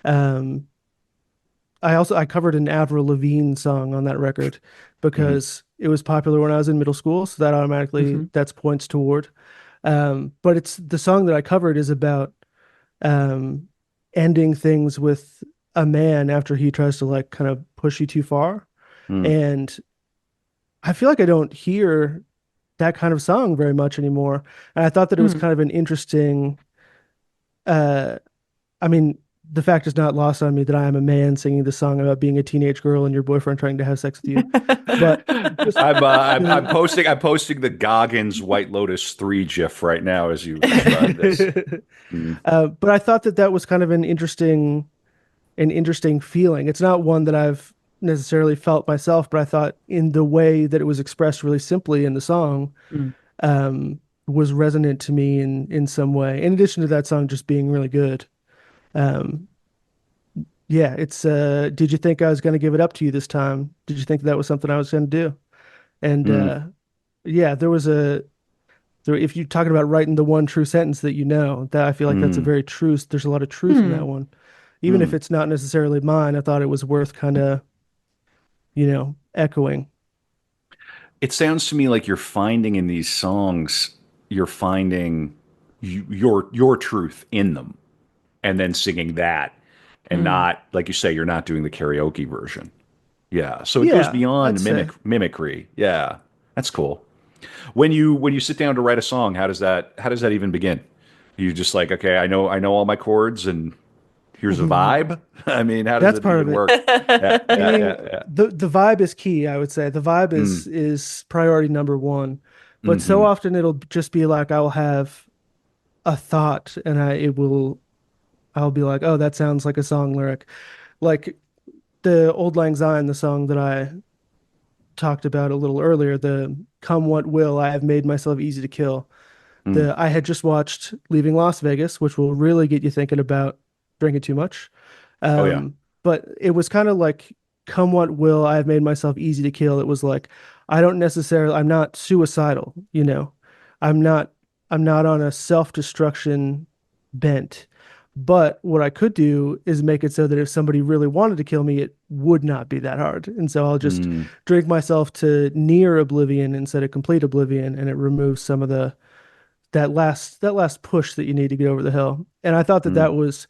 Um, I covered an Avril Lavigne song on that record Hmm. because it was popular when I was in middle school, so that automatically Hmm. that's points toward. But it's the song that I covered is about um, ending things with a man after he tries to like kind of push you too far. Mm, And I feel like I don't hear that kind of song very much anymore. And I thought that it was Hmm. kind of an interesting, uh, I mean, the fact is not lost on me that I am a man singing the song about being a teenage girl and your boyfriend trying to have sex with you. But just I'm the posting the Goggins White Lotus 3 GIF right now as you describe this. Mm, but I thought that that was kind of an interesting feeling. It's not one that I've necessarily felt myself, but I thought in the way that it was expressed really simply in the song, Hmm. um, was resonant to me in some way. In addition to that song just being really good. Um, yeah, it's did you think I was going to give it up to you this time? Did you think that was something I was going to do? And mm, yeah, if you're talking about writing the one true sentence that that I feel like that's a mm, very true, there's a lot of truth in that Hmm. one. Even if mm. it's not necessarily mine, I thought it was worth kind of, echoing. It sounds to me like you're finding in these songs, you're finding your truth in them, and then singing that, and Hmm. not like you say, you're not doing the karaoke version. Yeah, so it goes Yeah, I'd beyond say. mimicry. Yeah, that's cool. When you sit down to write a song, how does that even begin? You just like, okay, I know all my chords and here's a vibe. I mean, how does That's it part of even it. work? Yeah, yeah, Meaning yeah, yeah. the vibe is key, I would say. The vibe Mm, is priority number one. But so hmm. often it'll just be like I will have a thought and I'll be like, oh, that sounds like a song lyric. Like the Old Lang Syne, the song that I talked about a little earlier, the Come What Will, I have made myself easy to kill. Mm. The I had just watched Leaving Las Vegas, which will really get you thinking about drinking too much. Oh yeah. But it was kind of like, come what will, I have made myself easy to kill. It was like, I'm not suicidal, I'm not, I'm not on a self-destruction bent. But what I could do is make it so that if somebody really wanted to kill me, it would not be that hard. And so I'll just Mm, drink myself to near oblivion instead of complete oblivion, and it removes some of that last push that you need to get over the hill. And I thought that mm, that was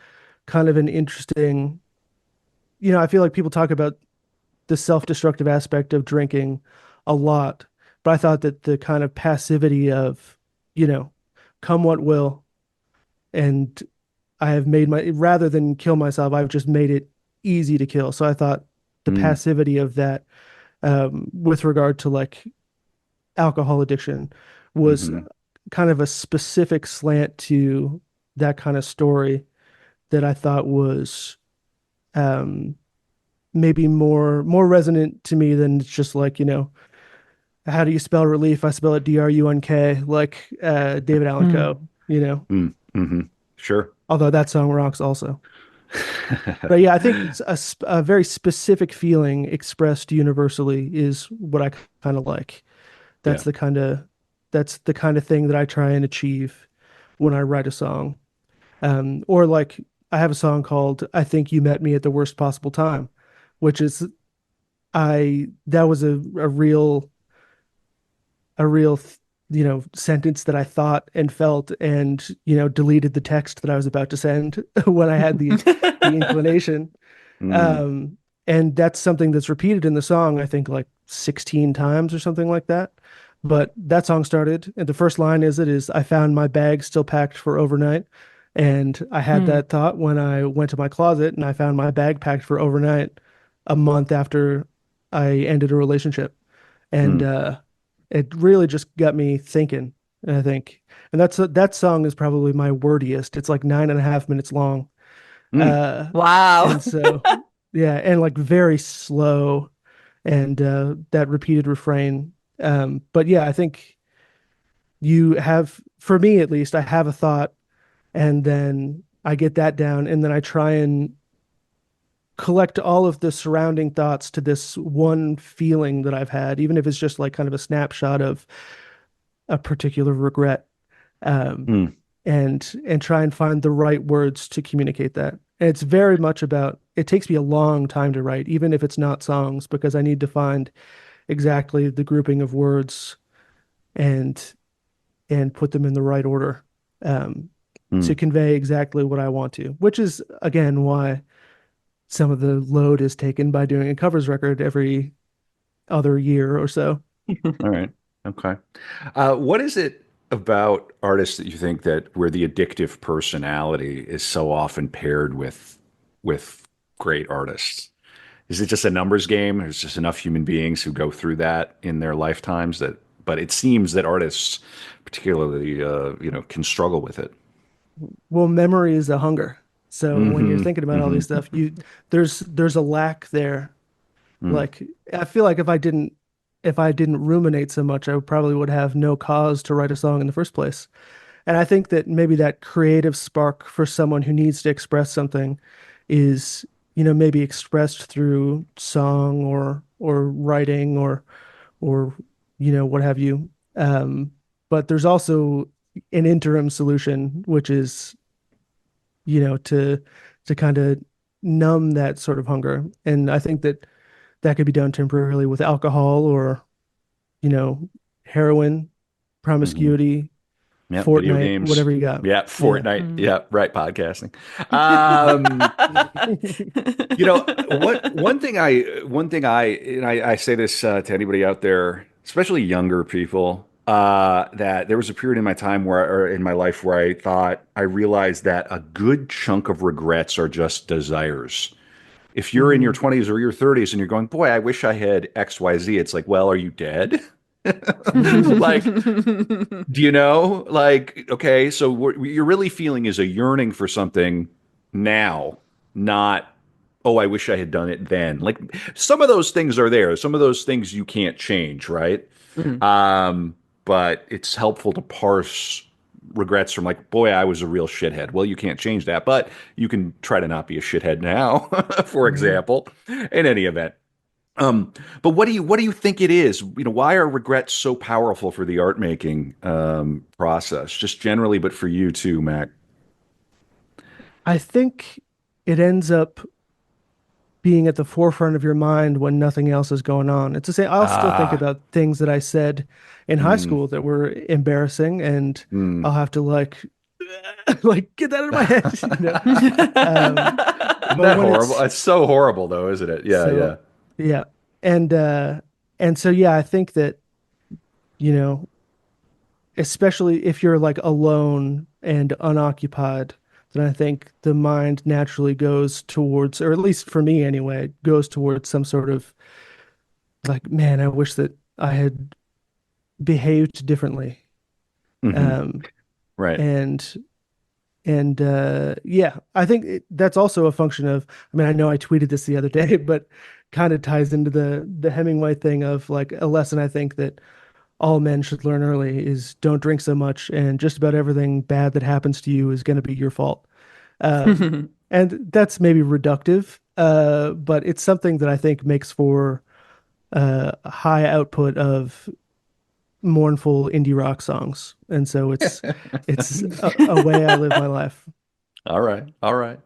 kind of an interesting, I feel like people talk about the self-destructive aspect of drinking a lot, but I thought that the kind of passivity of, you know, come what will, and I have made rather than kill myself, I've just made it easy to kill. So I thought the mm, passivity of that, with regard to like alcohol addiction, was hmm. kind of a specific slant to that kind of story that I thought was, um, maybe more resonant to me than it's just like, how do you spell relief? I spell it Drunk, like David Allan Coe, Mm. you know. Mm, hmm. Sure. Although that song rocks also. But yeah, I think it's a very specific feeling expressed universally is what I kind of like. Yeah. That's the kind of that's the kind of thing that I try and achieve when I write a song. Or like I have a song called "I Think You Met Me at the Worst Possible Time," which is I that was a real sentence that I thought and felt and deleted the text that I was about to send when I had the inclination. Mm, um and that's something that's repeated in the song, I think like 16 times or something like that. But that song started, and the first line is I found my bag still packed for overnight. And I had Mm. that thought when I went to my closet and I found my bag packed for overnight a month after I ended a relationship. And mm, it really just got me thinking, I think. And that song is probably my wordiest. It's like 9.5 minutes long. mm, Uh, Wow. and so, yeah, and like very slow, and that repeated refrain. But yeah, I think for me at least, I have a thought, and then I get that down, and then I try and collect all of the surrounding thoughts to this one feeling that I've had, even if it's just like kind of a snapshot of a particular regret, um, mm, and try and find the right words to communicate that. And it's very much about, it takes me a long time to write, even if it's not songs, because I need to find exactly the grouping of words and put them in the right order, um, to mm. convey exactly what I want to, which is again why some of the load is taken by doing a covers record every other year or so. All right. Okay. What is it about artists that you think that where the addictive personality is so often paired with great artists? Is it just a numbers game? There's just enough human beings who go through that in their lifetimes that, but it seems that artists particularly, can struggle with it. Well, memory is a hunger. So when you're Mm-hmm. thinking about all Mm-hmm. these stuff, there's a lack there. Mm, Like I feel like if I didn't ruminate so much, I probably would have no cause to write a song in the first place. And I think that maybe that creative spark for someone who needs to express something is, maybe expressed through song or writing or what have you. But there's also an interim solution, which is, to kind of numb that sort of hunger. And I think that that could be done temporarily with alcohol or, you know, heroin, hmm. promiscuity, Yeah, video Fortnite, games. whatever you got. Yeah, Yeah. Fortnite. Mm. Yeah, right, podcasting. Um, one thing I and I say this to anybody out there, especially younger people, that there was a period in my time or in my life where I realized that a good chunk of regrets are just desires. If you're in your Mm. 20s or your 30s and you're going, boy, I wish I had XYZ, it's like, well, are you dead? Like, do you know? Like, okay, so what you're really feeling is a yearning for something now, not, oh, I wish I had done it then. Like, some of those things are there. Some of those things you can't change, right? Mm. Um, but it's helpful to parse regrets from like, boy, I was a real shithead. Well, you can't change that, but you can try to not be a shithead now, for Yeah. example, in any event. Um, but what do you think it is? Why are regrets so powerful for the art making process, just generally, but for you too, Mac? I think it ends up being at the forefront of your mind when nothing else is going on. It's to say, I'll still think Ah, about things that I said in high mm, school that were embarrassing, and mm. I'll have to like, like get that out of my head. Um, Isn't but that when horrible? it's It's so horrible, though, isn't it? Yeah, so, yeah. yeah, and so yeah, I think that you know, especially if you're like alone and unoccupied, then I think the mind naturally goes towards, or at least for me anyway, goes towards some sort of like, man, I wish that I had behaved differently. Hmm. Um, Right. and yeah, I think that's also a function of, I mean, I know I tweeted this the other day, but kind of ties into the Hemingway thing of like a lesson I think that all men should learn early is don't drink so much, and just about everything bad that happens to you is going to be your fault. And that's maybe reductive, but it's something that I think makes for a high output of mournful indie rock songs. And so it's a way I live my life. All right. All right.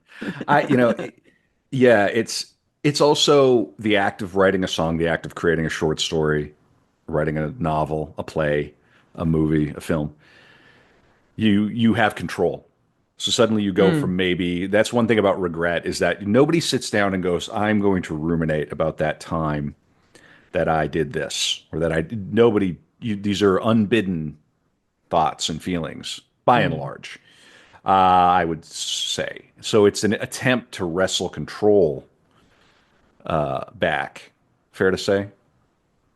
Yeah, it's also the act of writing a song, the act of creating a short story, writing a novel, a play, a movie, a film. You have control. So suddenly you go from Mm. maybe that's one thing about regret is that nobody sits down and goes, I'm going to ruminate about that time that I did this or that I did. Nobody, these are unbidden thoughts and feelings by and Mm. large. I would say. So it's an attempt to wrestle control back. Fair to say?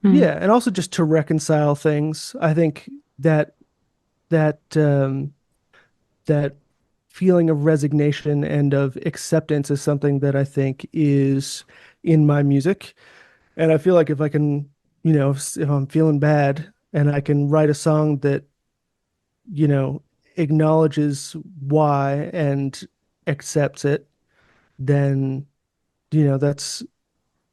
Yeah, and also just to reconcile things. I think that that that feeling of resignation and of acceptance is something that I think is in my music. And I feel like if I can, if I'm feeling bad and I can write a song that, you know, acknowledges why and accepts it, then, that's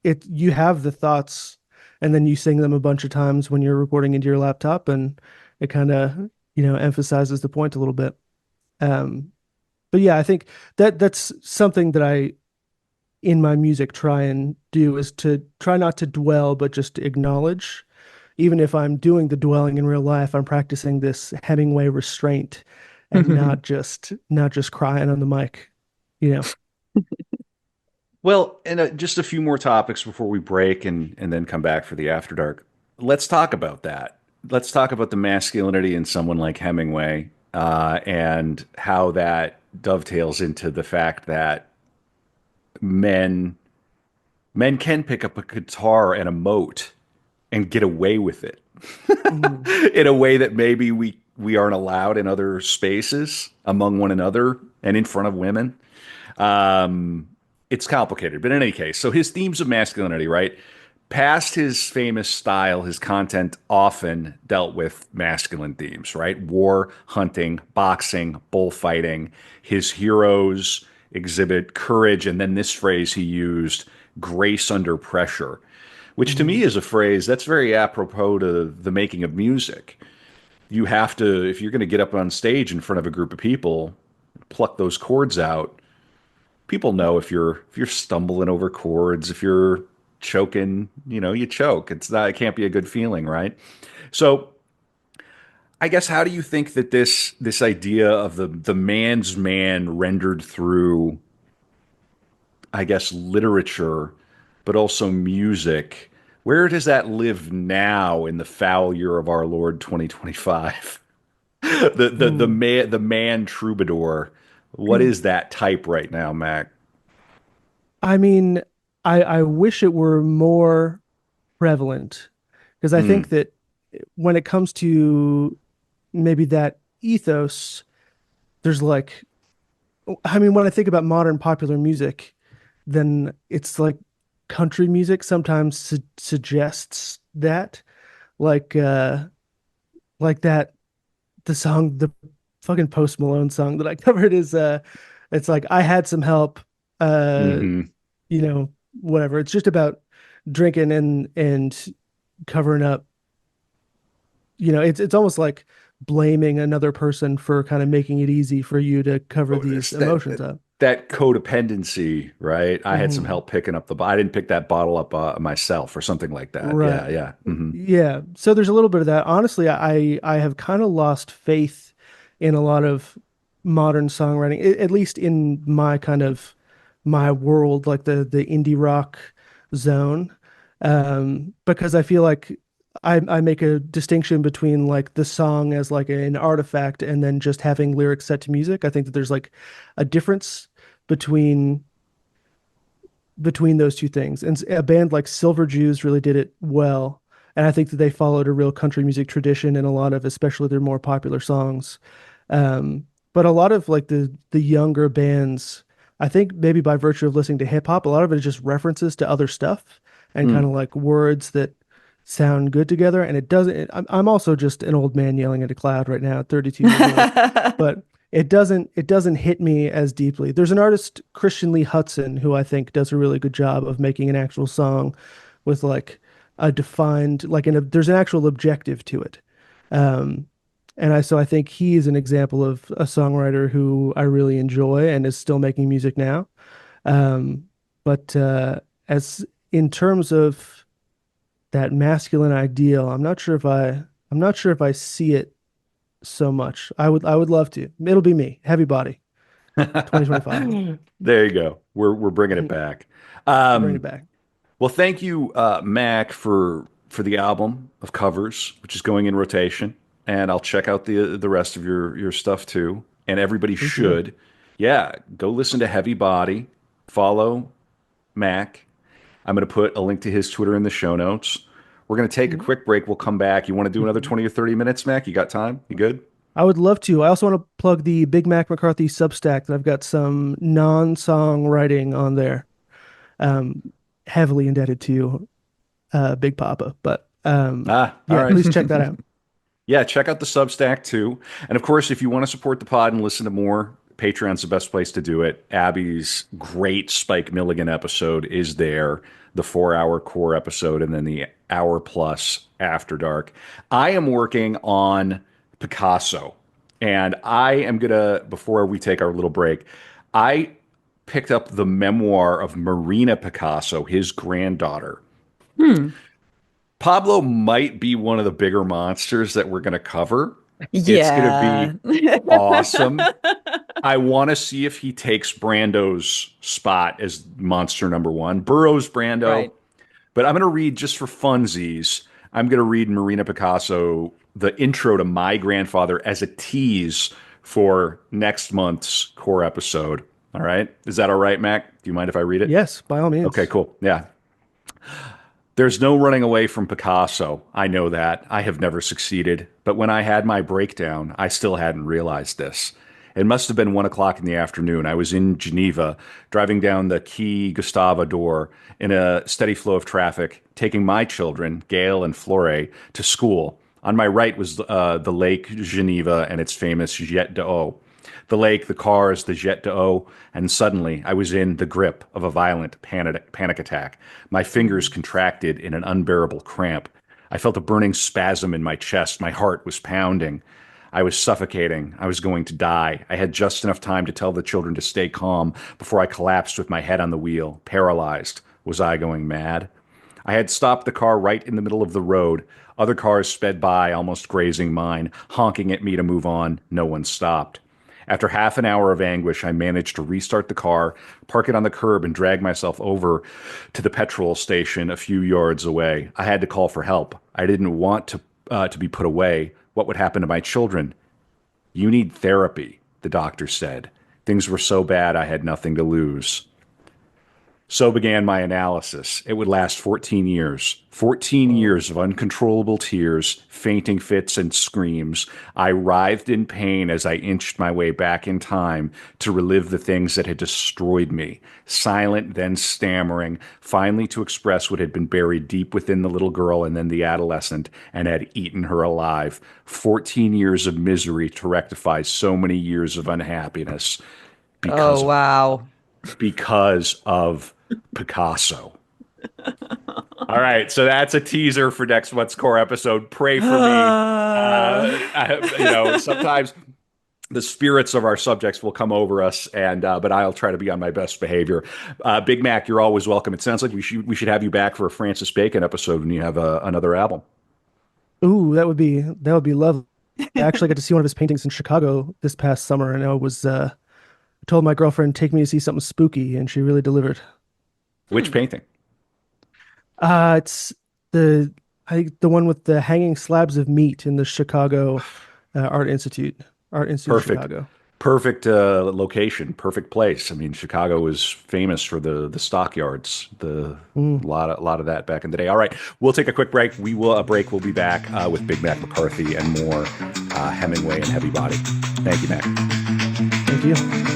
it. You have the thoughts and then you sing them a bunch of times when you're recording into your laptop, and it kind of, emphasizes the point a little bit. Um, but yeah, I think that's something that I in my music try and do is to try not to dwell, but just to acknowledge. Even if I'm doing the dwelling in real life, I'm practicing this Hemingway restraint and not just crying on the mic, you know. Well, and just a few more topics before we break and then come back for the after dark. Let's talk about that. Let's talk about the masculinity in someone like Hemingway and how that dovetails into the fact that men men can pick up a guitar and emote and get away with it Mm, in a way that maybe we aren't allowed in other spaces among one another and in front of women. Um, it's complicated, but in any case, so his themes of masculinity, right? Past his famous style, his content often dealt with masculine themes, right? War, hunting, boxing, bullfighting. His heroes exhibit courage, and then this phrase he used, grace under pressure, which to me mm. is a phrase that's very apropos to the making of music. You have to, if you're going to get up on stage in front of a group of people, pluck those chords out. People know if you're stumbling over chords, if you're choking, you choke. It can't be a good feeling, right? So I guess how do you think that this idea of the man's man rendered through, I guess, literature, but also music, where does that live now in the foul year of our Lord 2025? Mm. The man troubadour. What is that type right now, Mac? I mean, I wish it were more prevalent because I think Mm, that when it comes to maybe that ethos, there's like, I mean, when I think about modern popular music, then it's like country music sometimes suggests that, like, like that the song, the fucking Post Malone song that I covered is, it's like I had some help, uh, hmm. you know, whatever. It's just about drinking and covering up. It's almost like blaming another person for kind of making it easy for you to cover Oh, these it's that, emotions up. that codependency, right? I had some Mhm. help picking up I didn't pick that bottle up myself or something like that. Yeah, Right. yeah. Hmm. Yeah. So there's a little bit of that. Honestly, I have kind of lost faith in a lot of modern songwriting, at least in my kind of my world, like the indie rock zone. Because I feel like I make a distinction between like the song as like an artifact and then just having lyrics set to music. I think that there's like a difference between those two things. And a band like Silver Jews really did it well. And I think that they followed a real country music tradition in a lot of, especially their more popular songs. But a lot of like the younger bands, I think maybe by virtue of listening to hip hop, a lot of it is just references to other stuff. and kind of Mm. like words that sound good together. And it doesn't, I'm also just an old man yelling at a cloud right now at 32 years old, but it doesn't hit me as deeply. There's an artist, Christian Lee Hudson, who I think does a really good job of making an actual song with like a defined, there's an actual objective to it. Um, so I think he is an example of a songwriter who I really enjoy and is still making music now. Um, but as in terms of that masculine ideal, I'm not sure if I see it so much. I would love to. It'll be me, heavy body, 2025. There you go. We're bringing it We'll back. bring it Um, back. well, thank you, Mac, for the album of covers, which is going in rotation, and I'll check out the rest of your stuff too. And everybody Please do. should, yeah, go listen to Heavy Body. Follow Mac. I'm going to put a link to his Twitter in the show notes. We're going to take a Mhm. quick break. We'll come back. You want to do another Mhm. 20 or 30 minutes, Mac? You got time? You good? I would love to. I also want to plug the Big Mac McCarthy Substack that I've got some non-song writing on there. Um, Heavily indebted to Big Papa, but Ah, all yeah, right. please check that out. Yeah, check out the Substack too. And of course, if you want to support the pod and listen to more, Patreon's the best place to do it. Abby's great Spike Milligan episode is there, the 4 hour core episode, and then the hour plus after dark. I am working on Picasso, and I am gonna, before we take our little break, I picked up the memoir of Marina Picasso, his granddaughter. Hmm. Pablo might be one of the bigger monsters that we're going to cover. It's going to Yeah. be awesome. I want to see if he takes Brando's spot as monster number one. Burroughs Brando. Right. But I'm going to read just for funsies. I'm going to read Marina Picasso, the intro to My Grandfather, as a tease for next month's core episode. All right. Is that all right, Mac? Do you mind if I read it? Yes, by all Okay, means. cool. Yeah. There's no running away from Picasso. I know that. I have never succeeded. But when I had my breakdown, I still hadn't realized this. It must have been 1 o'clock in the afternoon. I was in Geneva, driving down the Quai Gustave Ador in a steady flow of traffic, taking my children, Gail and Flore, to school. On my right was the Lake Geneva and its famous Jet d'Eau. The lake, the cars, the jet d'eau, and suddenly I was in the grip of a violent panic attack. My fingers Mm. contracted in an unbearable cramp. I felt a burning spasm in my chest. My heart was pounding. I was suffocating. I was going to die. I had just enough time to tell the children to stay calm before I collapsed with my head on the wheel, paralyzed. Was I going mad? I had stopped the car right in the middle of the road. Other cars sped by, almost grazing mine, honking at me to move on. No one stopped. After half an hour of anguish, I managed to restart the car, park it on the curb, and drag myself over to the petrol station a few yards away. I had to call for help. I didn't want to be put away. What would happen to my children? You need therapy, the doctor said. Things were so bad I had nothing to lose. So began my analysis. It would last 14 years. 14 Whoa. years of uncontrollable tears, fainting fits, and screams. I writhed in pain as I inched my way back in time to relive the things that had destroyed me. Silent, then stammering, finally to express what had been buried deep within the little girl and then the adolescent and had eaten her alive. 14 years of misery to rectify so many years of unhappiness Oh, because of wow. Picasso. All right, so that's a teaser for next month's core episode. Pray for me. Sometimes the spirits of our subjects will come over us, and but I'll try to be on my best behavior. Big Mac, you're always welcome. It sounds like we should have you back for a Francis Bacon episode when you have another album. Ooh, that would be lovely. I actually got to see one of his paintings in Chicago this past summer, and I was told my girlfriend take me to see something spooky, and she really delivered. Which Hmm. painting? It's the the one with the hanging slabs of meat in the Chicago Art Institute of Perfect. Chicago. Perfect location, perfect place. I mean, Chicago was famous for the stockyards. The Mm. lot of that back in the day. All right, we'll take a quick break. We'll be back with Big Mac McCarthy and more Hemingway and Heavy Body. Thank you, Mac. Thank you.